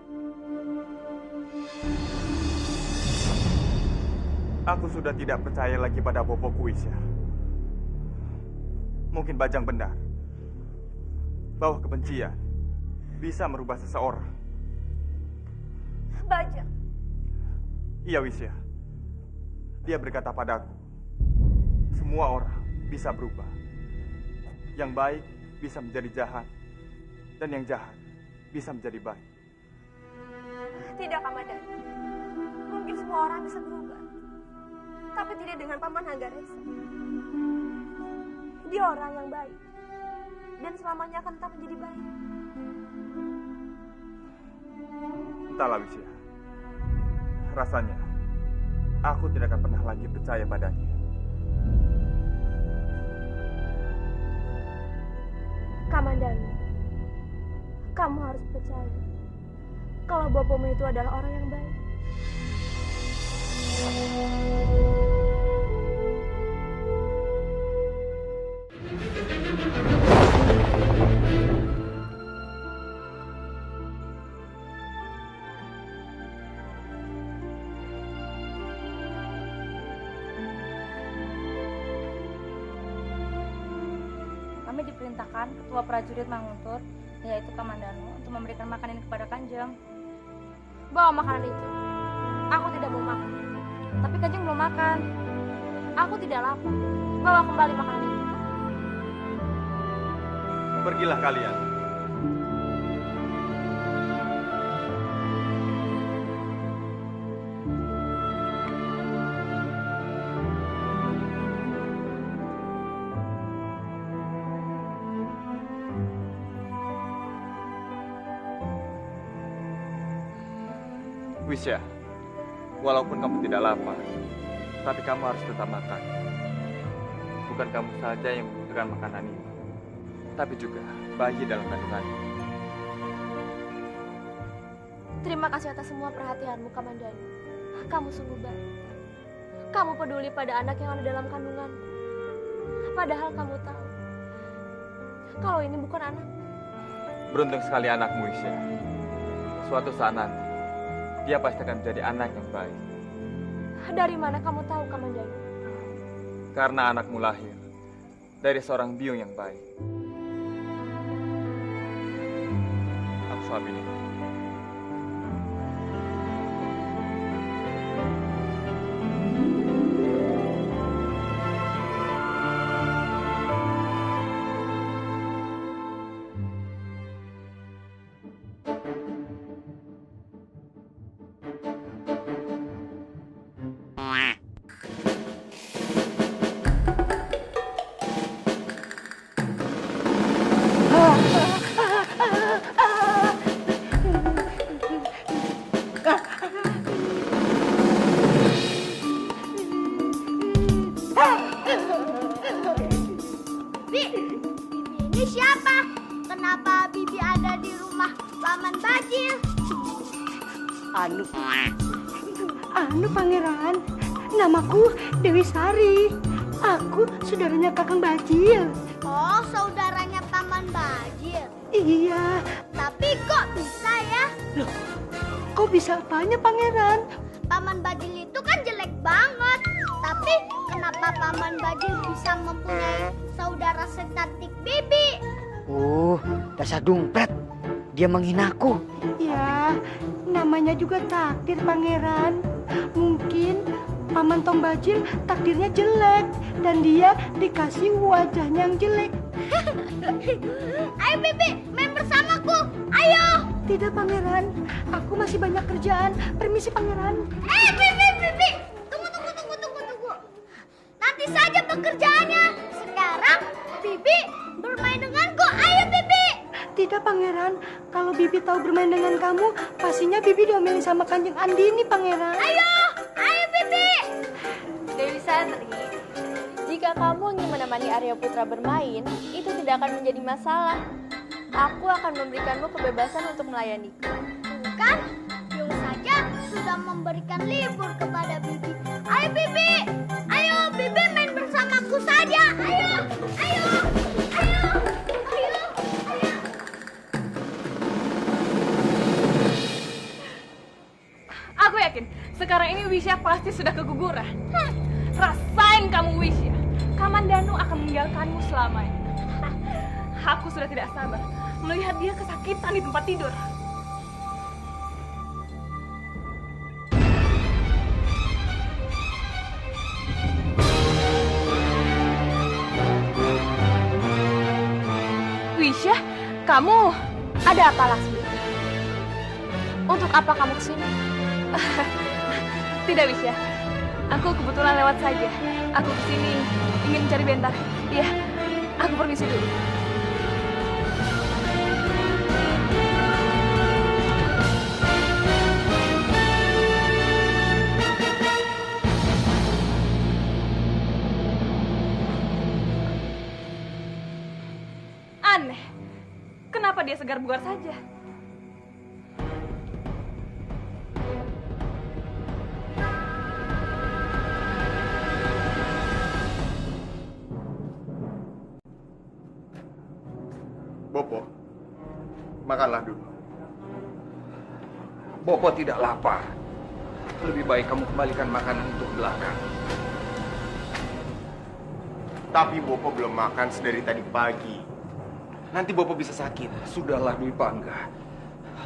Aku sudah tidak percaya lagi pada bopoku, Wisya. Mungkin Bajang benar bahwa kebencian bisa merubah seseorang. Bajang? Iya, Wisya. Dia berkata padaku, semua orang bisa berubah. Yang baik bisa menjadi jahat, dan yang jahat bisa menjadi baik. Tidak, Kamandanu. Mungkin semua orang bisa berubah, tapi tidak dengan Paman Hanggareksa. Dia orang yang baik, dan selamanya akan tetap menjadi baik. Entahlah, Wisya. Rasanya, aku tidak akan pernah lagi percaya padanya. Kamandanu, kamu harus percaya kalau bopomu itu adalah orang yang baik. Kami diperintahkan ketua prajurit Manguntur, yaitu Kamandanu, untuk memberikan makanan ini kepada Kanjeng. Bawa makanan itu. Aku tidak mau makan. Tapi Kanjeng belum makan. Aku tidak lapar. Bawa kembali makanan itu. Pergilah kalian. Wisya, walaupun kamu tidak lapar, tapi kamu harus tetap makan. Bukan kamu saja yang membutuhkan makanan ini, tapi juga bayi dalam kandunganmu. Terima kasih atas semua perhatianmu, Kamandanu. Kamu sungguh baik. Kamu peduli pada anak yang ada dalam kandunganmu. Padahal kamu tahu kalau ini bukan anak. Beruntung sekali anakmu, Wisya. Suatu saat nanti, dia pasti akan menjadi anak yang baik. Dari mana kamu tahu, Kamandanu? Karena anakmu lahir dari seorang biung yang baik. Aku suapin ini. Ini siapa? Kenapa Bibi ada di rumah Paman Bajil? Anu Pangeran, namaku Dewi Sari. Aku saudaranya Kakang Bajil. Oh, saudaranya Paman Bajil. Iya. Tapi kok bisa ya? Loh, kok bisa apanya Pangeran? Paman Bajil itu kan jelek banget. Tapi kenapa Paman Bajil bisa mempunyai saudara secantik Bibi? Dasar dompet. Dia menghinaku. Ya, namanya juga takdir Pangeran. Mungkin Paman Tong Bajil takdirnya jelek dan dia dikasih wajahnya yang jelek. Ayo Bibi, main bersamaku. Ayo. Tidak Pangeran, aku masih banyak kerjaan. Permisi Pangeran. Bibi. Tunggu. Nanti saja pekerjaannya. Sekarang Bibi bermain denganku. Ayo Bibi. Tidak Pangeran, kalau Bibi tahu bermain dengan kamu, pastinya Bibi diomelin sama Kanjeng Andini Pangeran. Ayo Bibi. Dewi Sari, jika kamu ingin menemani Arya Putra bermain, itu tidak akan menjadi masalah. Aku akan memberikanmu kebebasan untuk melayaniku. Bukan, Biung saja sudah memberikan libur kepada Bibi. Ayo Bibi main bersamaku saja. Ayo. Aku yakin sekarang ini Wisya pasti sudah keguguran. Rasain kamu Wisya. Kamandanu akan meninggalkanmu selamanya. Aku sudah tidak sabar melihat dia kesakitan di tempat tidur. Wisya, kamu Ada apa, Laksmi? Untuk apa kamu kesini? Tidak Wisya, aku kebetulan lewat saja. Aku kesini ingin mencari Bentar. Iya, aku permisi dulu. Aneh, kenapa dia segar bugar saja? Makanlah dulu. Bopo tidak lapar. Lebih baik kamu kembalikan makanan untuk belakang. Tapi Bopo belum makan sedari tadi pagi. Nanti Bopo bisa sakit. Sudahlah Dwi Pangga.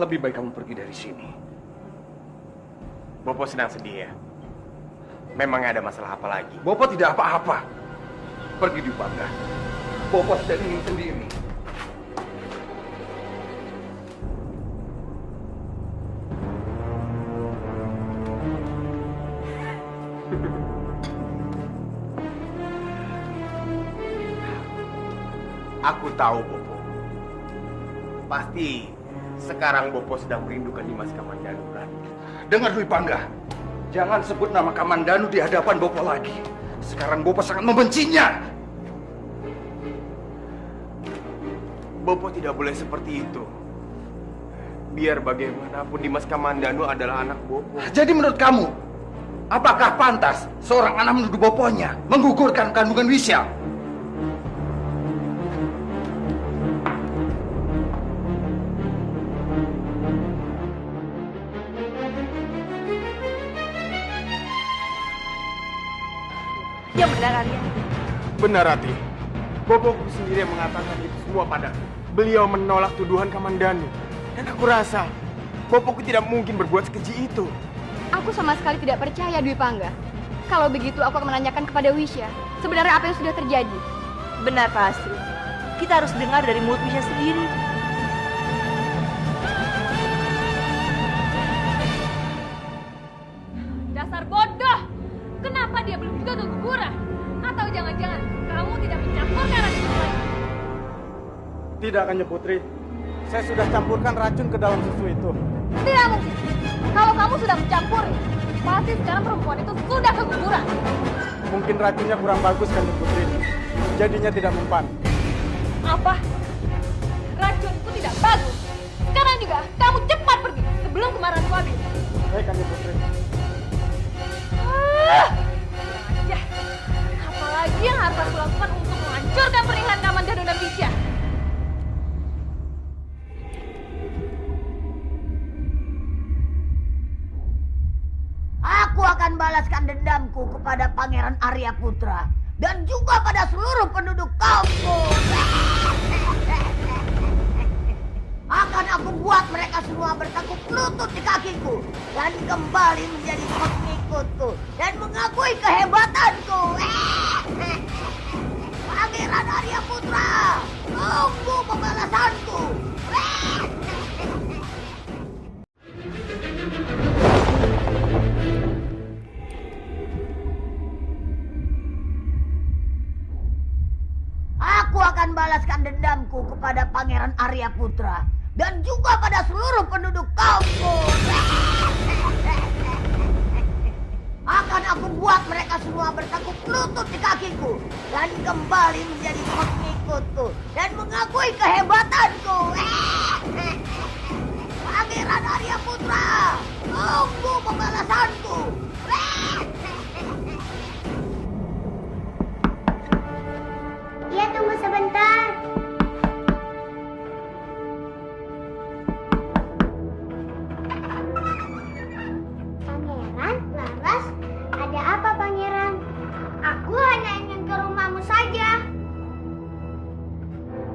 Lebih baik kamu pergi dari sini. Bopo sedang sedih ya? Memangnya ada masalah apa lagi? Bopo tidak apa-apa. Pergi Dwi Pangga. Bopo sedang ingin sendiri. Aku tahu, Bopo. Pasti sekarang Bopo sedang merindukan Dimas Kamandanu, kan? Dengar Dwi Pangga. Jangan sebut nama Kamandanu di hadapan Bopo lagi. Sekarang Bopo sangat membencinya. Bopo tidak boleh seperti itu. Biar bagaimanapun Dimas Kamandanu adalah anak Bopo. Jadi menurut kamu, apakah pantas seorang anak menuduh Boponya menggugurkan kandungan Wisya? Yang benar, Arya. Benar, Rati. Bopoku sendiri yang mengatakan itu semua padaku. Beliau menolak tuduhan Kamandanu. Dan aku rasa Bopoku tidak mungkin berbuat sekeji itu. Aku sama sekali tidak percaya, Dwi Pangga. Kalau begitu, aku akan menanyakan kepada Wisya. Sebenarnya apa yang sudah terjadi? Benar, Pak Astri. Kita harus dengar dari mulut Wisya sendiri. Dasar bodoh! Kenapa dia belum juga keguguran? Atau jangan-jangan kamu tidak mencampurkan racun lagi? Tidak, Kanjeng Putri. Saya sudah campurkan racun ke dalam susu itu. Tidak mungkin. Kalau kamu sudah mencampuri, pasti sekarang perempuan itu sudah keguguran. Mungkin racunnya kurang bagus, Kanjeng Putri. Jadinya tidak mempan. Apa? Racunku tidak bagus. Sekarang juga kamu cepat pergi sebelum kemarahanku habis. Baik, Kanjeng Putri. Ya, apalagi yang harus aku lakukan untuk menghancurkan pernikahan Kamandanu dan Wisya? Aku akan balaskan dendamku kepada Pangeran Arya Putra dan juga pada seluruh penduduk kampung. Akan aku buat mereka semua bertekuk lutut di kakiku dan kembali menjadi pengikutku dan mengakui kehebatanku. Pangeran Arya Putra, tunggu pembalasanku. Aku akan balaskan dendamku kepada Pangeran Arya Putra dan juga pada seluruh penduduk kampung. Akan aku buat mereka semua bertekuk lutut di kakiku dan kembali menjadi pengikutku dan mengakui kehebatanku. Pangeran Arya Putra, tunggu pembalasanku. Ya, tunggu sebentar. Pangeran, Laras, ada apa Pangeran? Aku hanya ingin ke rumahmu saja.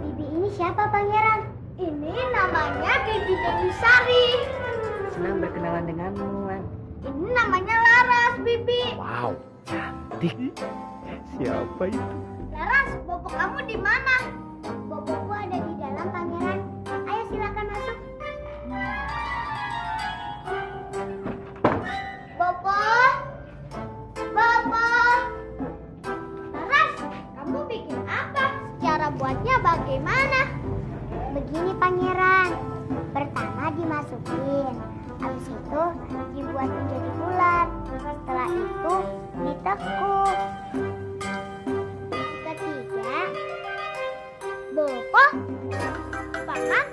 Bibi ini siapa Pangeran? Ini namanya Bibi Dewi Sari. Senang berkenalan denganmu, Wan. Ini namanya Laras, Bibi. Wow, cantik. Siapa itu? Laras, bobo kamu di mana? Boboku ada di dalam, Pangeran. Ayo silakan masuk. Bobo, Bobo. Laras, kamu bikin apa? Cara buatnya bagaimana? Begini, Pangeran. Pertama dimasukin, habis itu dibuat menjadi bulat. Setelah itu ditekuk. Bobo, Paman,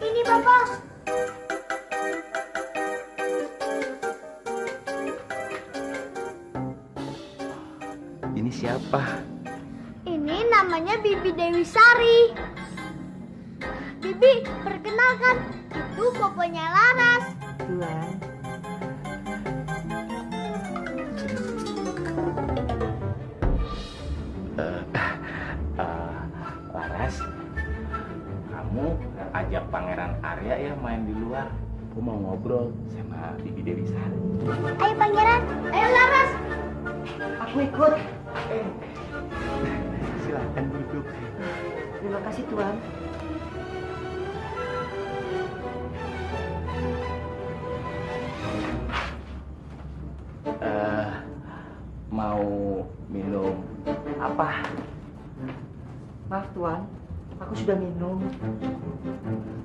sini Bobo. Ini siapa? Ini namanya Bibi Dewi Sari. Bibi, Perkenalkan, itu poponya Laras. Tuan. Laras, kamu ajak Pangeran Arya ya main di luar. Aku mau ngobrol sama Bibi Dewi Sari. Ayo Pangeran, ayo Laras. Aku ikut. Silakan duduk. Terima kasih Tuan. Mau minum apa? Maaf Tuan, aku sudah minum.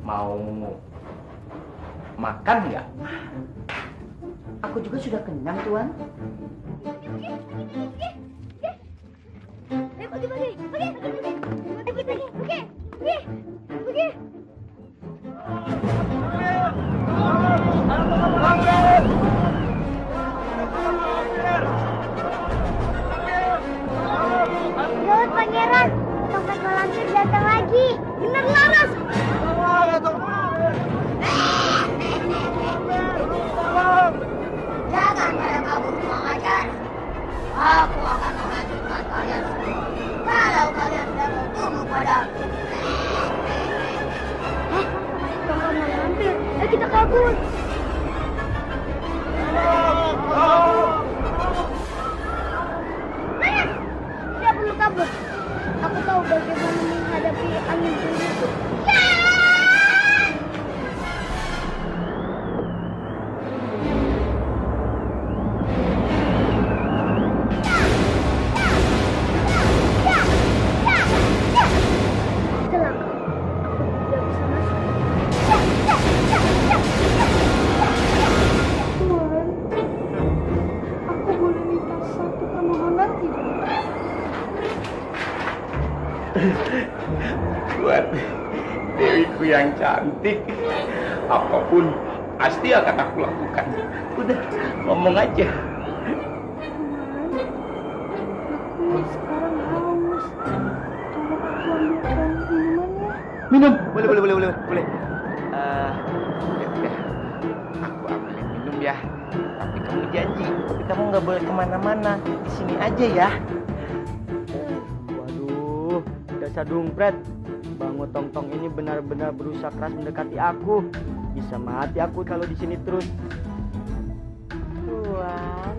Mau makan nggak? Aku juga sudah kenyang Tuan. Ayo pergi. Gawat Pangeran, tongkat malampir datang lagi. Bener Laras. Jangan pada kabur mengajar. Aku akan menghancurkan kalian semua. Kalau kalian tidak mau tunduk padaku. Tongkat malampir, ayo kita kabur. Laras, tidak perlu kabur. Aku tahu bagaimana menghadapi angin tinggi itu. Buat Dewiku yang cantik, apapun pasti akan aku lakukan. Udah, ngomong aja. Aku sekarang haus. Tolong aku ambilkan minumannya. Minum, boleh. Ya, aku ambil minum ya. Tapi kamu janji, kamu nggak boleh kemana-mana. Di sini aja ya. Waduh, dasar dumpret. Bang Tong-Tong ini benar-benar berusaha keras mendekati aku. Bisa mati aku kalau di sini terus. Tuan.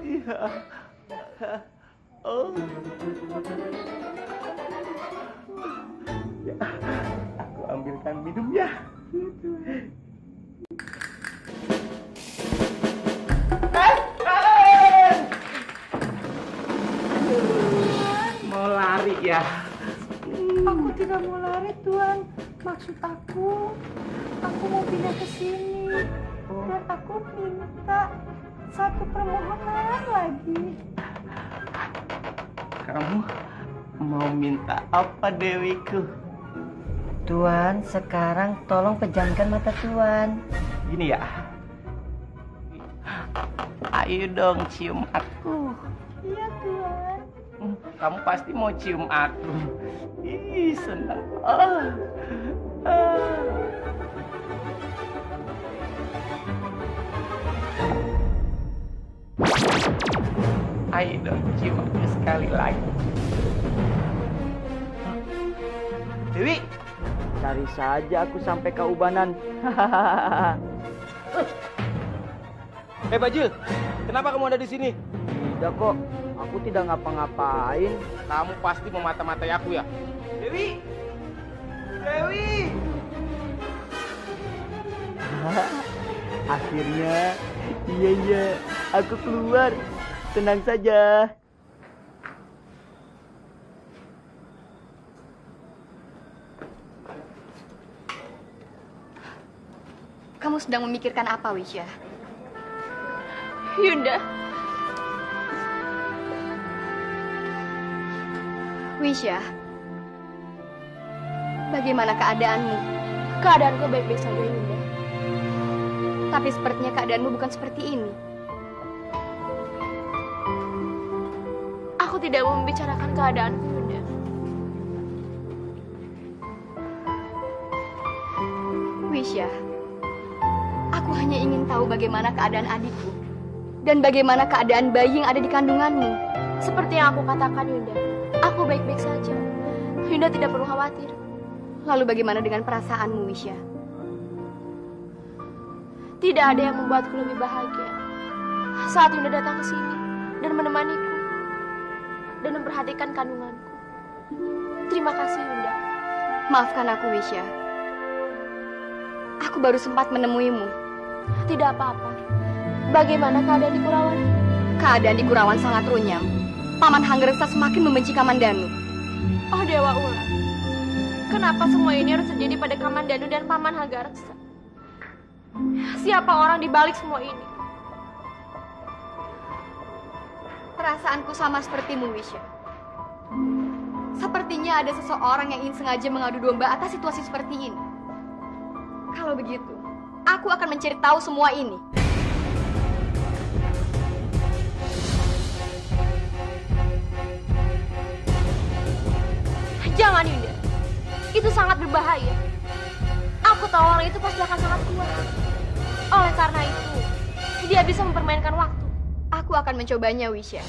Iya. Oh. Ya, aku ambilkan minum ya. Mau lari ya? Aku tidak mau lari Tuan. Maksud aku mau pindah ke sini. Dan aku minta satu permohonan lagi. Kamu mau minta apa Dewiku? Tuan, sekarang tolong pejamkan mata Tuan. Gini ya. Ayo dong cium aku. Iya Tuan. Kamu pasti mau cium aku. Ih, senang. Ayo dong cium aku sekali lagi. Dewi, cari saja aku sampai ke ubanan. Bajil, kenapa kamu ada di sini? Tidak kok, aku tidak ngapa-ngapain. Kamu pasti memata-matai aku ya? Dewi, Dewi. Akhirnya, iya, aku keluar. Tenang saja. Kamu sedang memikirkan apa, Wisya? Yunda. Wisya, bagaimana keadaanmu? Keadaanku baik-baik saja, Yunda. Tapi sepertinya keadaanmu bukan seperti ini. Aku tidak mau membicarakan keadaanku, Yunda. Wisya. Aku hanya ingin tahu bagaimana keadaan adikku dan bagaimana keadaan bayi yang ada di kandunganmu. Seperti yang aku katakan, Yunda, aku baik-baik saja. Yunda tidak perlu khawatir. Lalu bagaimana dengan perasaanmu, Wisya? Tidak ada yang membuatku lebih bahagia saat Yunda datang ke sini dan menemaniku dan memperhatikan kandunganku. Terima kasih, Yunda. Maafkan aku, Wisya. Aku baru sempat menemuimu. Tidak apa-apa. Bagaimana keadaan di Kurawan? Keadaan di Kurawan sangat runyam. Paman Hanggareksa semakin membenci Kamandanu. Oh Dewa Ular, kenapa semua ini harus terjadi pada Kamandanu dan Paman Hanggareksa? Siapa orang di balik semua ini? Perasaanku sama sepertimu, Wisya. Sepertinya ada seseorang yang ingin sengaja mengadu domba atas situasi seperti ini. Kalau begitu, aku akan mencari tahu semua ini. Jangan, Yunda. Itu sangat berbahaya. Aku tahu orang itu pasti akan sangat kuat. Oleh karena itu, dia bisa mempermainkan waktu. Aku akan mencobanya, Wisya.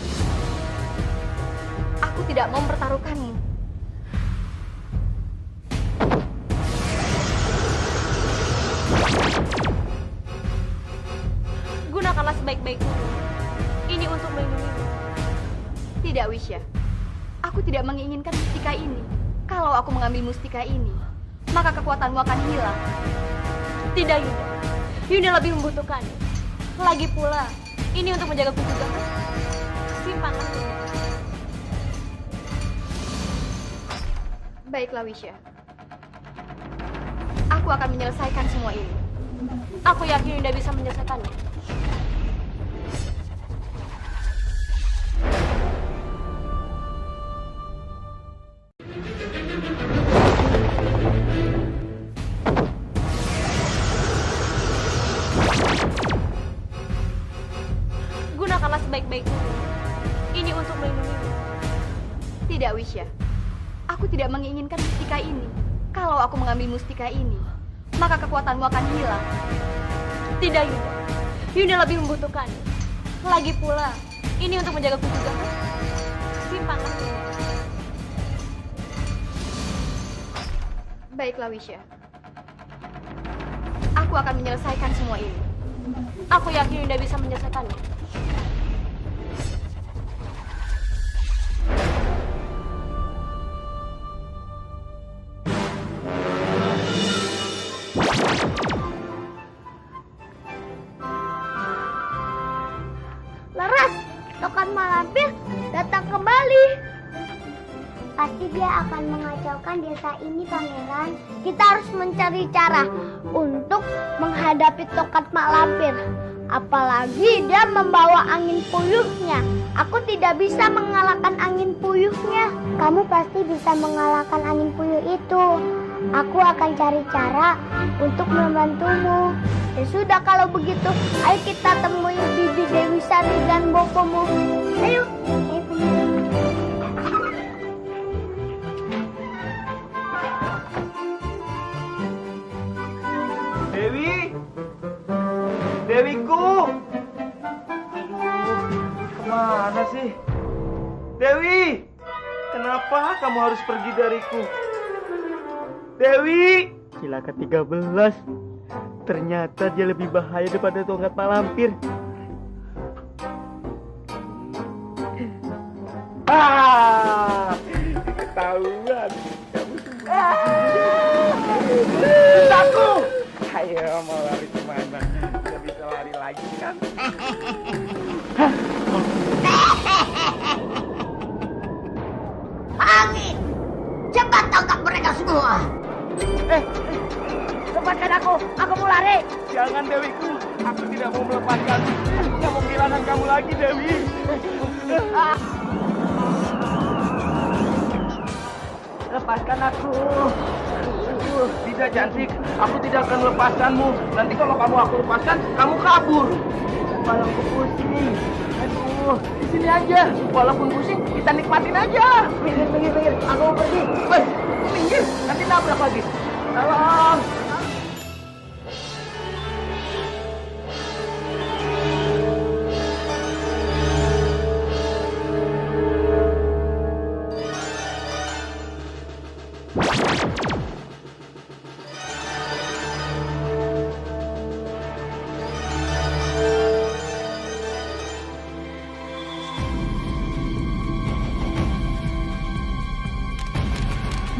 Aku tidak mau mempertaruhkanmu. Gunakanlah sebaik-baiknya. Ini untuk melindungimu. Tidak, Wisya. Aku tidak menginginkan mustika ini. Kalau aku mengambil mustika ini, maka kekuatanmu akan hilang. Tidak, Yunda. Yunda lebih membutuhkannya. Lagi pula, ini untuk menjagaku juga. Simpanlah. Baiklah, Wisya. Aku akan menyelesaikan semua ini. Aku yakin Yunda bisa menyelesaikannya. Gunakanlah sebaik-baiknya. Ini untuk melindungimu. Tidak, Wisya. Aku tidak menginginkan mustika ini. Kalau aku mengambil mustika ini, maka kekuatanmu akan hilang. Tidak, Yunda. Yunda lebih membutuhkannya. Lagi pula, ini untuk menjagaku juga. Simpanlah. Baiklah, Wisya. Aku akan menyelesaikan semua ini. Aku yakin Yunda bisa menyelesaikannya. Laras, Tokat Malampir datang kembali. Pasti dia akan mengacaukan desa ini, Pangeran. Kita harus mencari cara untuk menghadapi Tokat Malampir. Apalagi dia membawa angin puyuhnya. Aku tidak bisa mengalahkan angin puyuhnya. Kamu pasti bisa mengalahkan angin puyuh itu. Aku akan cari cara untuk membantumu. Ya sudah, kalau begitu, ayo kita temui Bibi Dewi Sari dan bopomu. Ayo. Dewi, Dewiku, kemana sih? Dewi, kenapa kamu harus pergi dariku? Dewi, Sila ke-13. Ternyata dia lebih bahaya daripada Tongkat Malampir. Ketahuan. Aku. Ayo, mau lari kemana? Tidak bisa lari lagi kan? Angin, cepat tangkap mereka semua. Lepaskan aku mau lari. Jangan, Dewiku, aku tidak mau melepaskan. Aku tidak mau kehilangan kamu lagi, Dewi. Lepaskan aku. Tidak, cantik. Aku tidak akan melepaskanmu. Nanti kalau aku lepaskan, kamu kabur. Malah aku pusing. Aduh, di sini aja. Walaupun pusing, kita nikmatin aja. Minggir. Aku mau pergi. Minggir, nanti nabrak lagi. Tolong.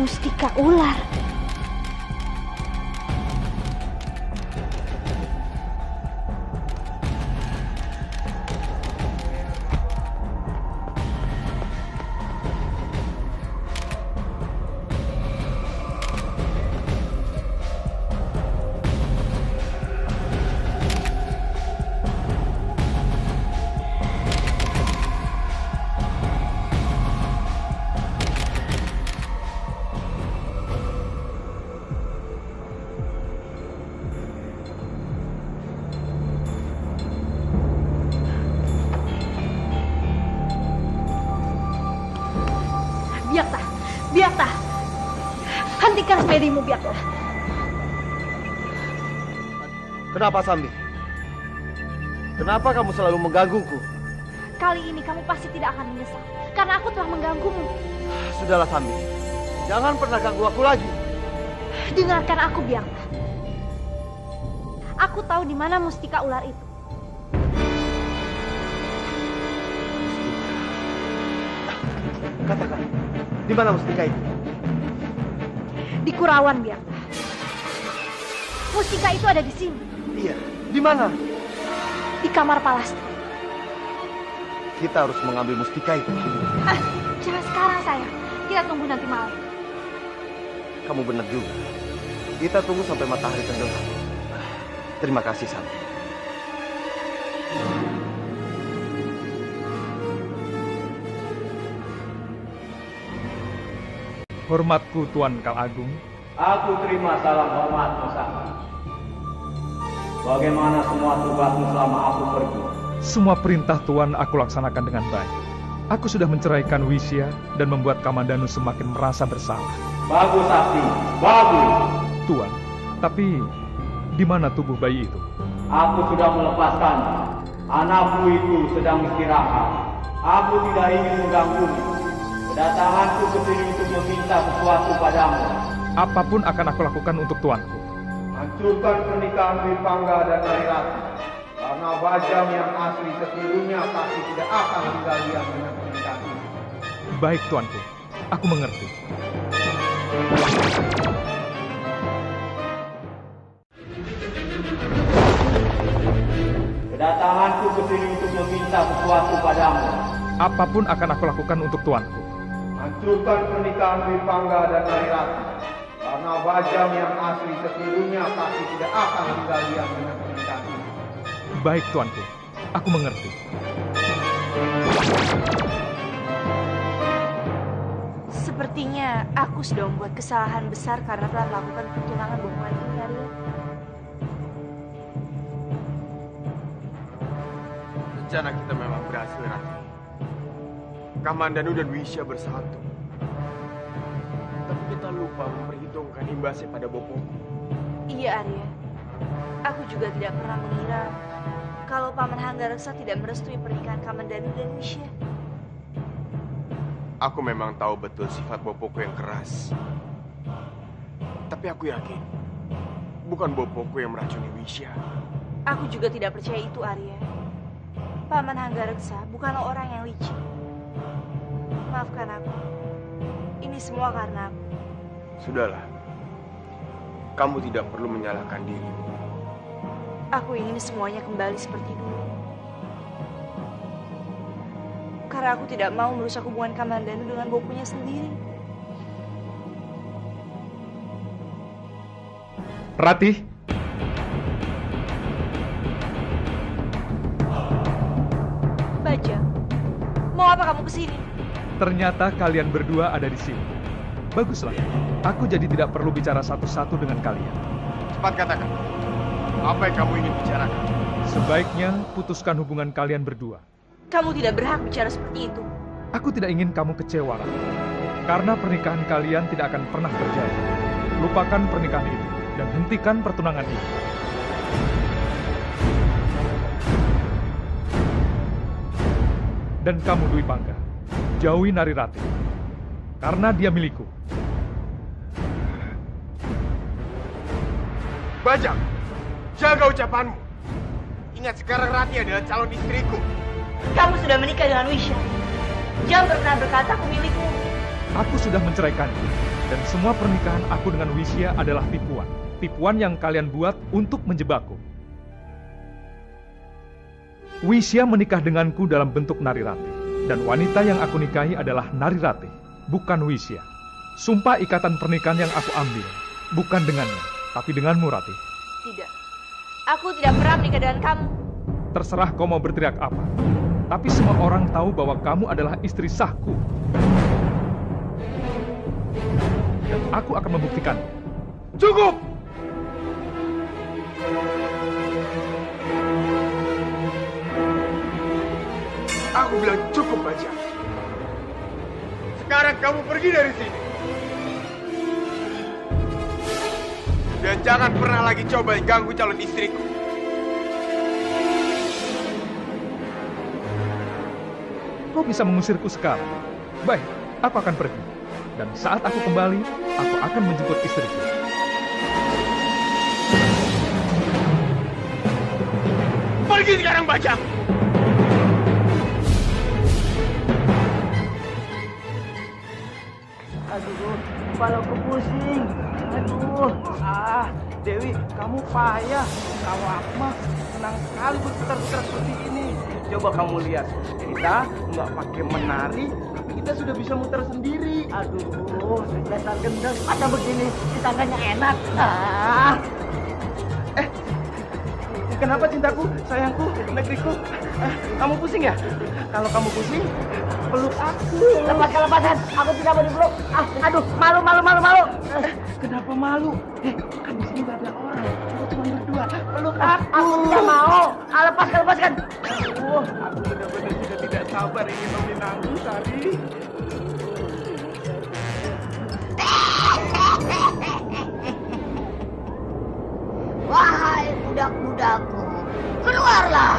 Mustika ular. Biakta, hentikan sepedimu, Biakta. Kenapa, Sambi? Kenapa kamu selalu menggangguku? Kali ini kamu pasti tidak akan menyesal, karena aku telah mengganggumu. Sudahlah, Sambi. Jangan pernah ganggu aku lagi. Dengarkan aku, Biakta. Aku tahu di mana mustika ular itu. Katakan, di mana mustika itu? Di Kurawan, Biakta. Mustika itu ada di sini. Iya, di mana? Di kamar Palastri. Kita harus mengambil mustika itu. Jangan sekarang, sayang. Kita tunggu nanti malam. Kamu benar juga. Kita tunggu sampai matahari tenggelam. Terima kasih, Sambi. Hormatku Tuan Kal Agung. Aku terima salam hormatmu, Sakti. Bagaimana semua tugasmu selama aku pergi? Semua perintah Tuan aku laksanakan dengan baik. Aku sudah menceraikan Wisya dan membuat Kamandanu semakin merasa bersalah. Bagus, Sakti. Bagus. Tuan, tapi di mana tubuh bayi itu? Aku sudah melepaskan. Anakmu itu sedang istirahat. Aku tidak ingin mengganggumu. Kedatanganku ke sini untuk meminta sesuatu padamu. Apapun akan aku lakukan untuk tuanku. Hancurkan pernikahan Dwi Pangga dan Narirati. Karena Bajang yang asli sesungguhnya pasti tidak akan tinggal diam dengan pernikahan ini. Baik, tuanku. Aku mengerti. Kedatanganku ke sini untuk meminta sesuatu padamu. Apapun akan aku lakukan untuk tuanku. Hancurkan pernikahan Dwi Pangga dan Narirati. Karena Bajang yang asli sesungguhnya pasti tidak akan tinggal diam dengan pernikahan ini. Baik, tuanku. Aku mengerti. Sepertinya aku sudah membuat kesalahan besar karena telah melakukan pertunangan bohongan ini, Arya. Rencana kita memang berhasil, Rati. Kamandanu dan Wisya bersatu. Tapi kita lupa memperhitungkan imbasnya pada Bopoku. Iya, Arya. Aku juga tidak pernah mengira kalau Paman Hanggareksa tidak merestui pernikahan Kamandanu dan Wisya. Aku memang tahu betul sifat Bopoku yang keras. Tapi aku yakin, bukan Bopoku yang meracuni Wisya. Aku juga tidak percaya itu, Arya. Paman Hanggareksa bukanlah orang yang licik. Maafkan aku. Ini semua karena aku. Sudahlah. Kamu tidak perlu menyalahkan diri. Aku ingin semuanya kembali seperti dulu. Karena aku tidak mau merusak hubungan Kamandanu dengan bopunya sendiri. Ratih. Bajang, mau apa kamu kesini? Ternyata kalian berdua ada di sini. Baguslah. Aku jadi tidak perlu bicara satu-satu dengan kalian. Cepat katakan. Apa yang kamu ingin bicarakan? Sebaiknya putuskan hubungan kalian berdua. Kamu tidak berhak bicara seperti itu. Aku tidak ingin kamu kecewa, Ratih. Karena pernikahan kalian tidak akan pernah terjadi. Lupakan pernikahan itu dan hentikan pertunangan ini. Dan kamu, Dwi Pangga, jauhi Narirati. Karena dia milikku. Bajang, jaga ucapanmu. Ingat sekarang Rati adalah calon istriku. Kamu sudah menikah dengan Wisya. Jangan pernah berkata aku milikmu. Aku sudah menceraikannya. Dan semua pernikahan aku dengan Wisya adalah tipuan. Tipuan yang kalian buat untuk menjebakku. Wisya menikah denganku dalam bentuk Narirati. Dan wanita yang aku nikahi adalah Narirati, bukan Wisya. Sumpah ikatan pernikahan yang aku ambil, bukan dengannya, tapi denganmu, Rati. Tidak. Aku tidak pernah menikah dengan kamu. Terserah kau mau berteriak apa. Tapi semua orang tahu bahwa kamu adalah istri sahku. Dan aku akan membuktikan. Cukup! Aku bilang cukup, Bajang. Sekarang kamu pergi dari sini. Dan jangan pernah lagi coba ganggu calon istriku. Kau bisa mengusirku sekarang. Baik, aku akan pergi. Dan saat aku kembali, aku akan menjemput istriku. Pergi sekarang, Bajang! Aduh, kepalaku pusing. Aduh, Dewi, kamu payah. Kalau aku mah senang sekali berputar-putar seperti ini. Coba kamu lihat, kita nggak pakai menari, tapi kita sudah bisa muter sendiri. Aduh, dasar gendeng. Masa begini, di tangannya enak. Kenapa cintaku, sayangku, negeriku? Kamu pusing ya? Kalau kamu pusing, peluk aku. Lepasan, aku tidak mau dipeluk. Aduh, malu. Kenapa malu? Kan di sini nggak ada orang. Kita cuma berdua. Peluk aku. Aku tidak mau. Lepaskan. Aku benar-benar sudah tidak sabar ingin meminangku, Sari. Wahai budak-budakku, keluarlah.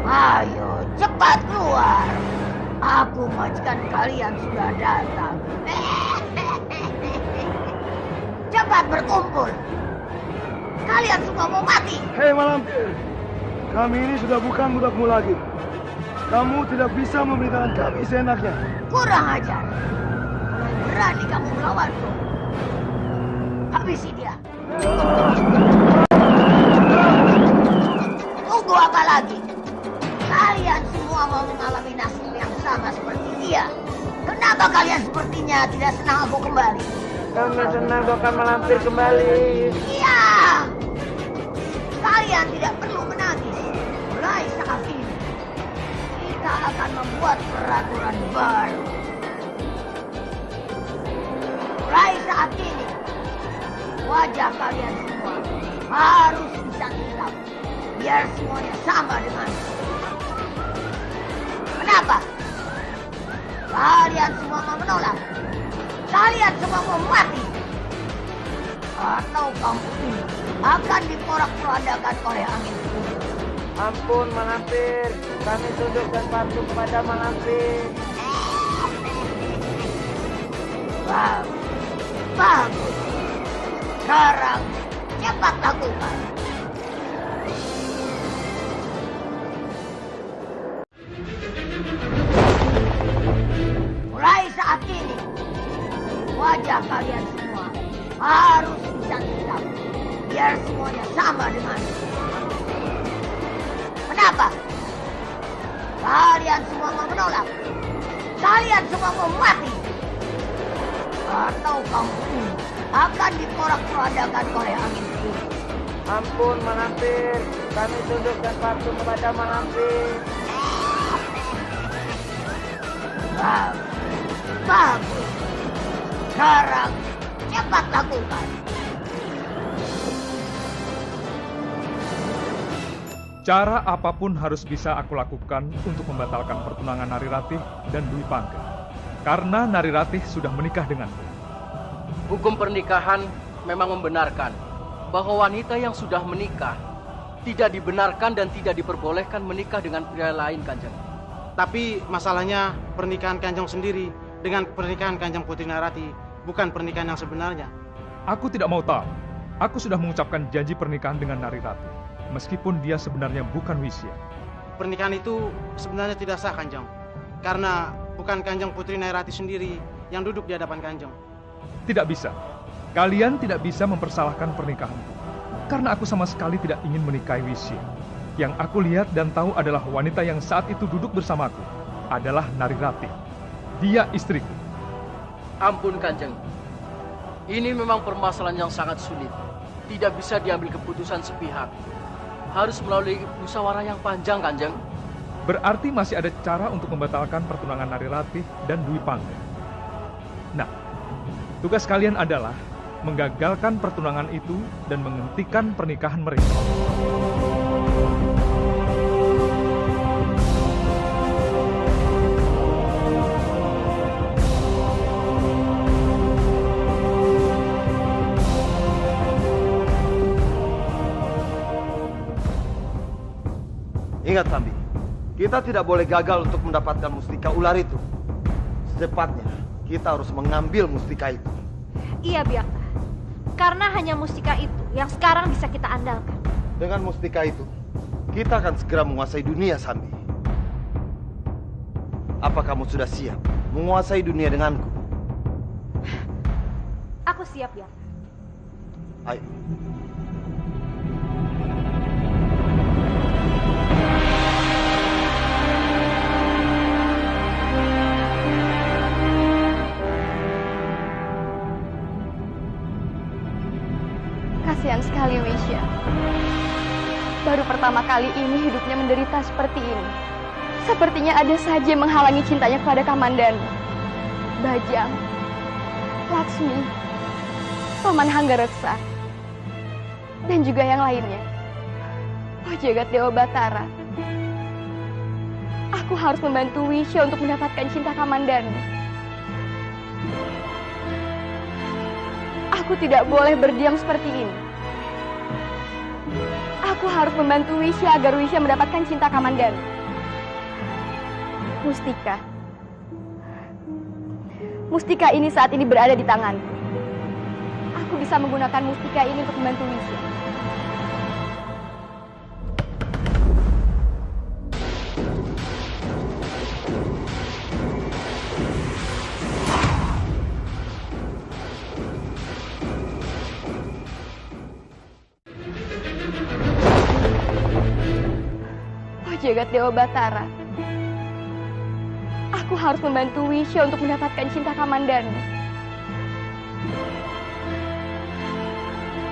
Ayo, cepat keluar. Aku majikan kalian sudah datang. Cepat berkumpul. Kalian semua mau mati. Hei Malampir, kami ini sudah bukan budakmu lagi. Kamu tidak bisa memerintahkan kami seenaknya. Kurang ajar. Berani kamu melawanku. Habisi dia. Tunggu apa lagi? Kalian semua mau mengalami nasib yang sama seperti dia. Kenapa kalian sepertinya tidak senang aku kembali? Karena senang Dokter Malampir kembali. Iya. Kalian tidak perlu menangis. Mulai saat ini, kita akan membuat peraturan baru. Mulai saat ini, wajah kalian semua harus bisa hitam, biar semuanya sama denganku. Kenapa? Kalian semua mau menolak? Kalian semua mau mati? Atau kampung ini akan diporak-porandakan oleh angin? Ampun Malampir, kami tunduk dan patuh kepada Malampir. Bagus. Sekarang cepat lakukan. Mulai saat ini, wajah kalian semua harus bisa hitam, biar semuanya sama denganku. Kenapa? Kalian semua mau menolak? Kalian semua mau mati? Atau kampung ini akan diporak-porandakan oleh angin? Ampun Malampir, kami tunduk dan patuh kepada Malampir. Bagus. Sekarang cepat lakukan. Cara apapun harus bisa aku lakukan untuk membatalkan pertunangan Narirati dan Dwi Pangga. Karena Narirati sudah menikah denganku. Hukum pernikahan memang membenarkan bahwa wanita yang sudah menikah tidak dibenarkan dan tidak diperbolehkan menikah dengan pria lain, Kanjeng. Tapi masalahnya pernikahan Kanjeng sendiri dengan pernikahan Kanjeng Putri Narati bukan pernikahan yang sebenarnya. Aku tidak mau tahu. Aku sudah mengucapkan janji pernikahan dengan Narirati, meskipun dia sebenarnya bukan Wisya. Pernikahan itu sebenarnya tidak sah, Kanjeng. Karena bukan Kanjeng Putri Narirati sendiri yang duduk di hadapan Kanjeng. Tidak bisa. Kalian tidak bisa mempersalahkan pernikahanku. Karena aku sama sekali tidak ingin menikahi Wisya. Yang aku lihat dan tahu adalah wanita yang saat itu duduk bersamaku adalah Narirati. Dia istriku. Ampun Kanjeng. Ini memang permasalahan yang sangat sulit. Tidak bisa diambil keputusan sepihak. Harus melalui musyawarah yang panjang, Kanjeng. Berarti masih ada cara untuk membatalkan pertunangan Narirati dan Dwi Pangga. Nah, tugas kalian adalah menggagalkan pertunangan itu dan menghentikan pernikahan mereka. Ingat Sambi, kita tidak boleh gagal untuk mendapatkan mustika ular itu. Secepatnya, kita harus mengambil mustika itu. Iya, Biakta. Karena hanya mustika itu yang sekarang bisa kita andalkan. Dengan mustika itu, kita akan segera menguasai dunia, Sambi. Apa kamu sudah siap menguasai dunia denganku? Aku siap, Biakta. Ayo. Kasihan sekali Wisya. Baru pertama kali ini hidupnya menderita seperti ini. Sepertinya ada saja yang menghalangi cintanya kepada Kamandanu. Bajang, Laksmi, Paman Hanggareksa, dan juga yang lainnya. Oh jagat Dewa Batara, aku harus membantu Wisya untuk mendapatkan cinta Kamandanu. Aku tidak boleh berdiam seperti ini. Aku harus membantu Wisya agar Wisya mendapatkan cinta Kamandanu. Mustika. Mustika ini saat ini berada di tanganku. Aku bisa menggunakan mustika ini untuk membantu Wisya. Jagat Dewa Batara, aku harus membantu Wisya untuk mendapatkan cinta Kamandanu.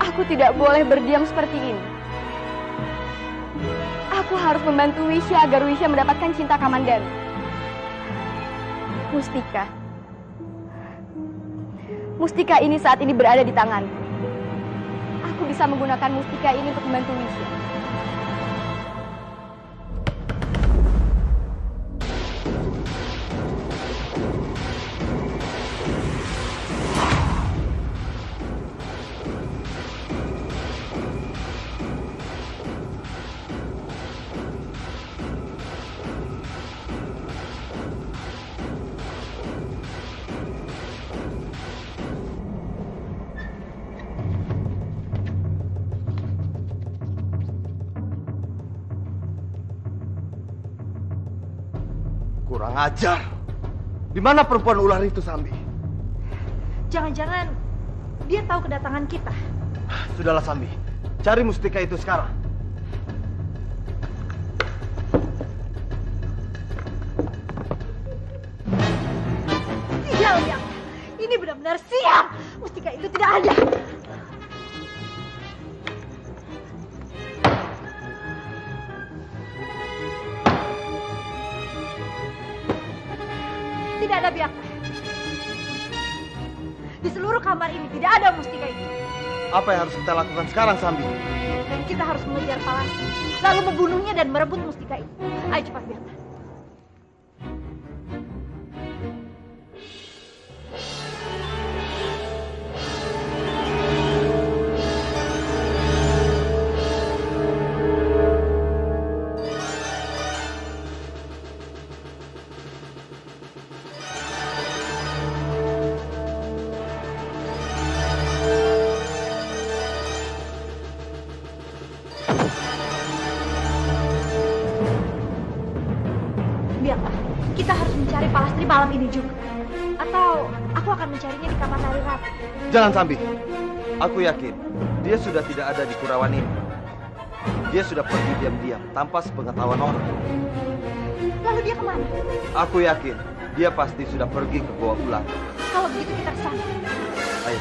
Aku tidak boleh berdiam seperti ini. Aku harus membantu Wisya agar Wisya mendapatkan cinta Kamandanu. Mustika. Mustika ini saat ini berada di tanganku. Aku bisa menggunakan mustika ini untuk membantu Wisya. Kurang ajar. Di mana perempuan ular itu, Sambi? Jangan-jangan dia tahu kedatangan kita. Sudahlah, Sambi. Cari mustika itu sekarang. Sial, ya. Ini benar-benar sial. Mustika itu tidak ada. Tidak ada Biakta. Di seluruh kamar ini tidak ada mustika itu. Apa yang harus kita lakukan sekarang, Sambi? Kita harus mengejar Palastri, lalu membunuhnya dan merebut mustika itu. Ayo cepat Biakta. Biakta, kita harus mencari Palastri malam ini juga. Atau aku akan mencarinya di kamar Nari Ratu. Jangan Sambi. Aku yakin dia sudah tidak ada di Kurawan ini. Dia sudah pergi diam-diam tanpa sepengetahuan orang. Lalu dia kemana? Aku yakin dia pasti sudah pergi ke Goa Ular. Kalau begitu kita ke sana. Ayo.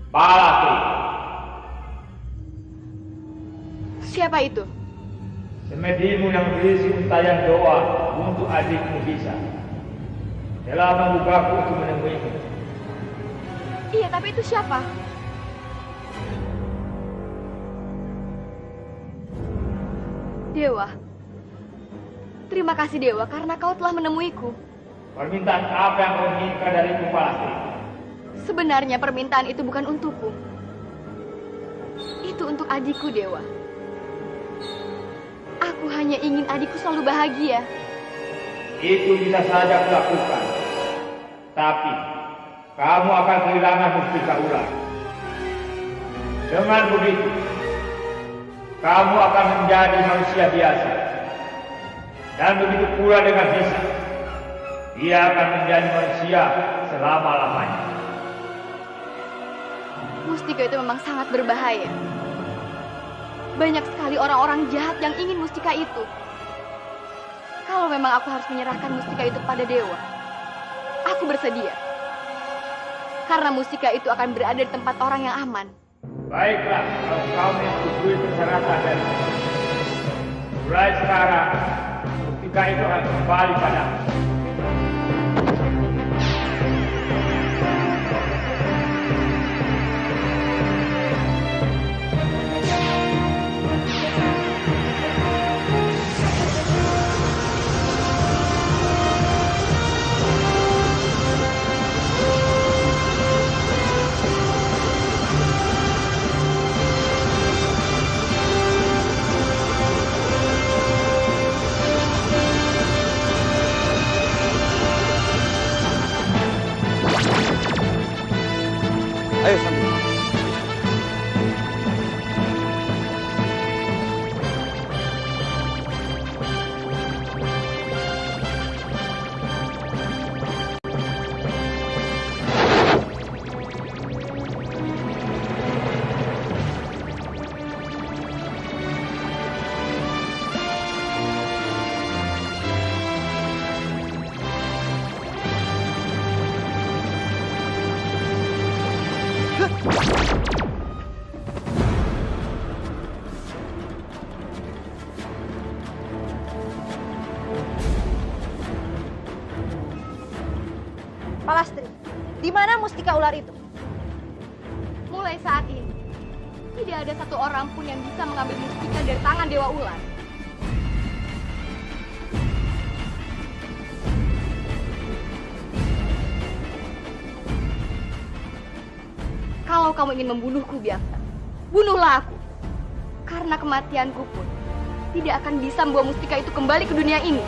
Palastri. Siapa itu? Semedimu yang berisi untayan doa untuk adikmu bisa. Telah membukaku untuk menemuimu. Iya, tapi itu siapa? Dewa. Terima kasih Dewa karena kau telah menemuiku. Permintaan apa yang kau inginkan dariku, Palastri? Sebenarnya permintaan itu bukan untukku. Itu untuk adikku, Dewa. Aku hanya ingin adikku selalu bahagia. Itu bisa saja kulakukan. Tapi, kamu akan kehilangan mustika ular. Dengan begitu, kamu akan menjadi manusia biasa. Dan begitu pula dengan Bisa. Dia akan menjadi manusia selama-lamanya. Mustika itu memang sangat berbahaya. Banyak sekali orang-orang jahat yang ingin mustika itu. Kalau memang aku harus menyerahkan mustika itu pada Dewa, aku bersedia. Karena mustika itu akan berada di tempat orang yang aman. Baiklah, kalau kau menyetujui persyaratan dari mulai sekarang, mustika itu akan kembali padamu. Ayo Sambi. Palastri, di mana mustika ular itu? Mulai saat ini, tidak ada satu orang pun yang bisa mengambil mustika dari tangan Dewa Ular. Kalau kamu ingin membunuhku, biasa, bunuhlah aku. Karena kematianku pun tidak akan bisa membawa mustika itu kembali ke dunia ini.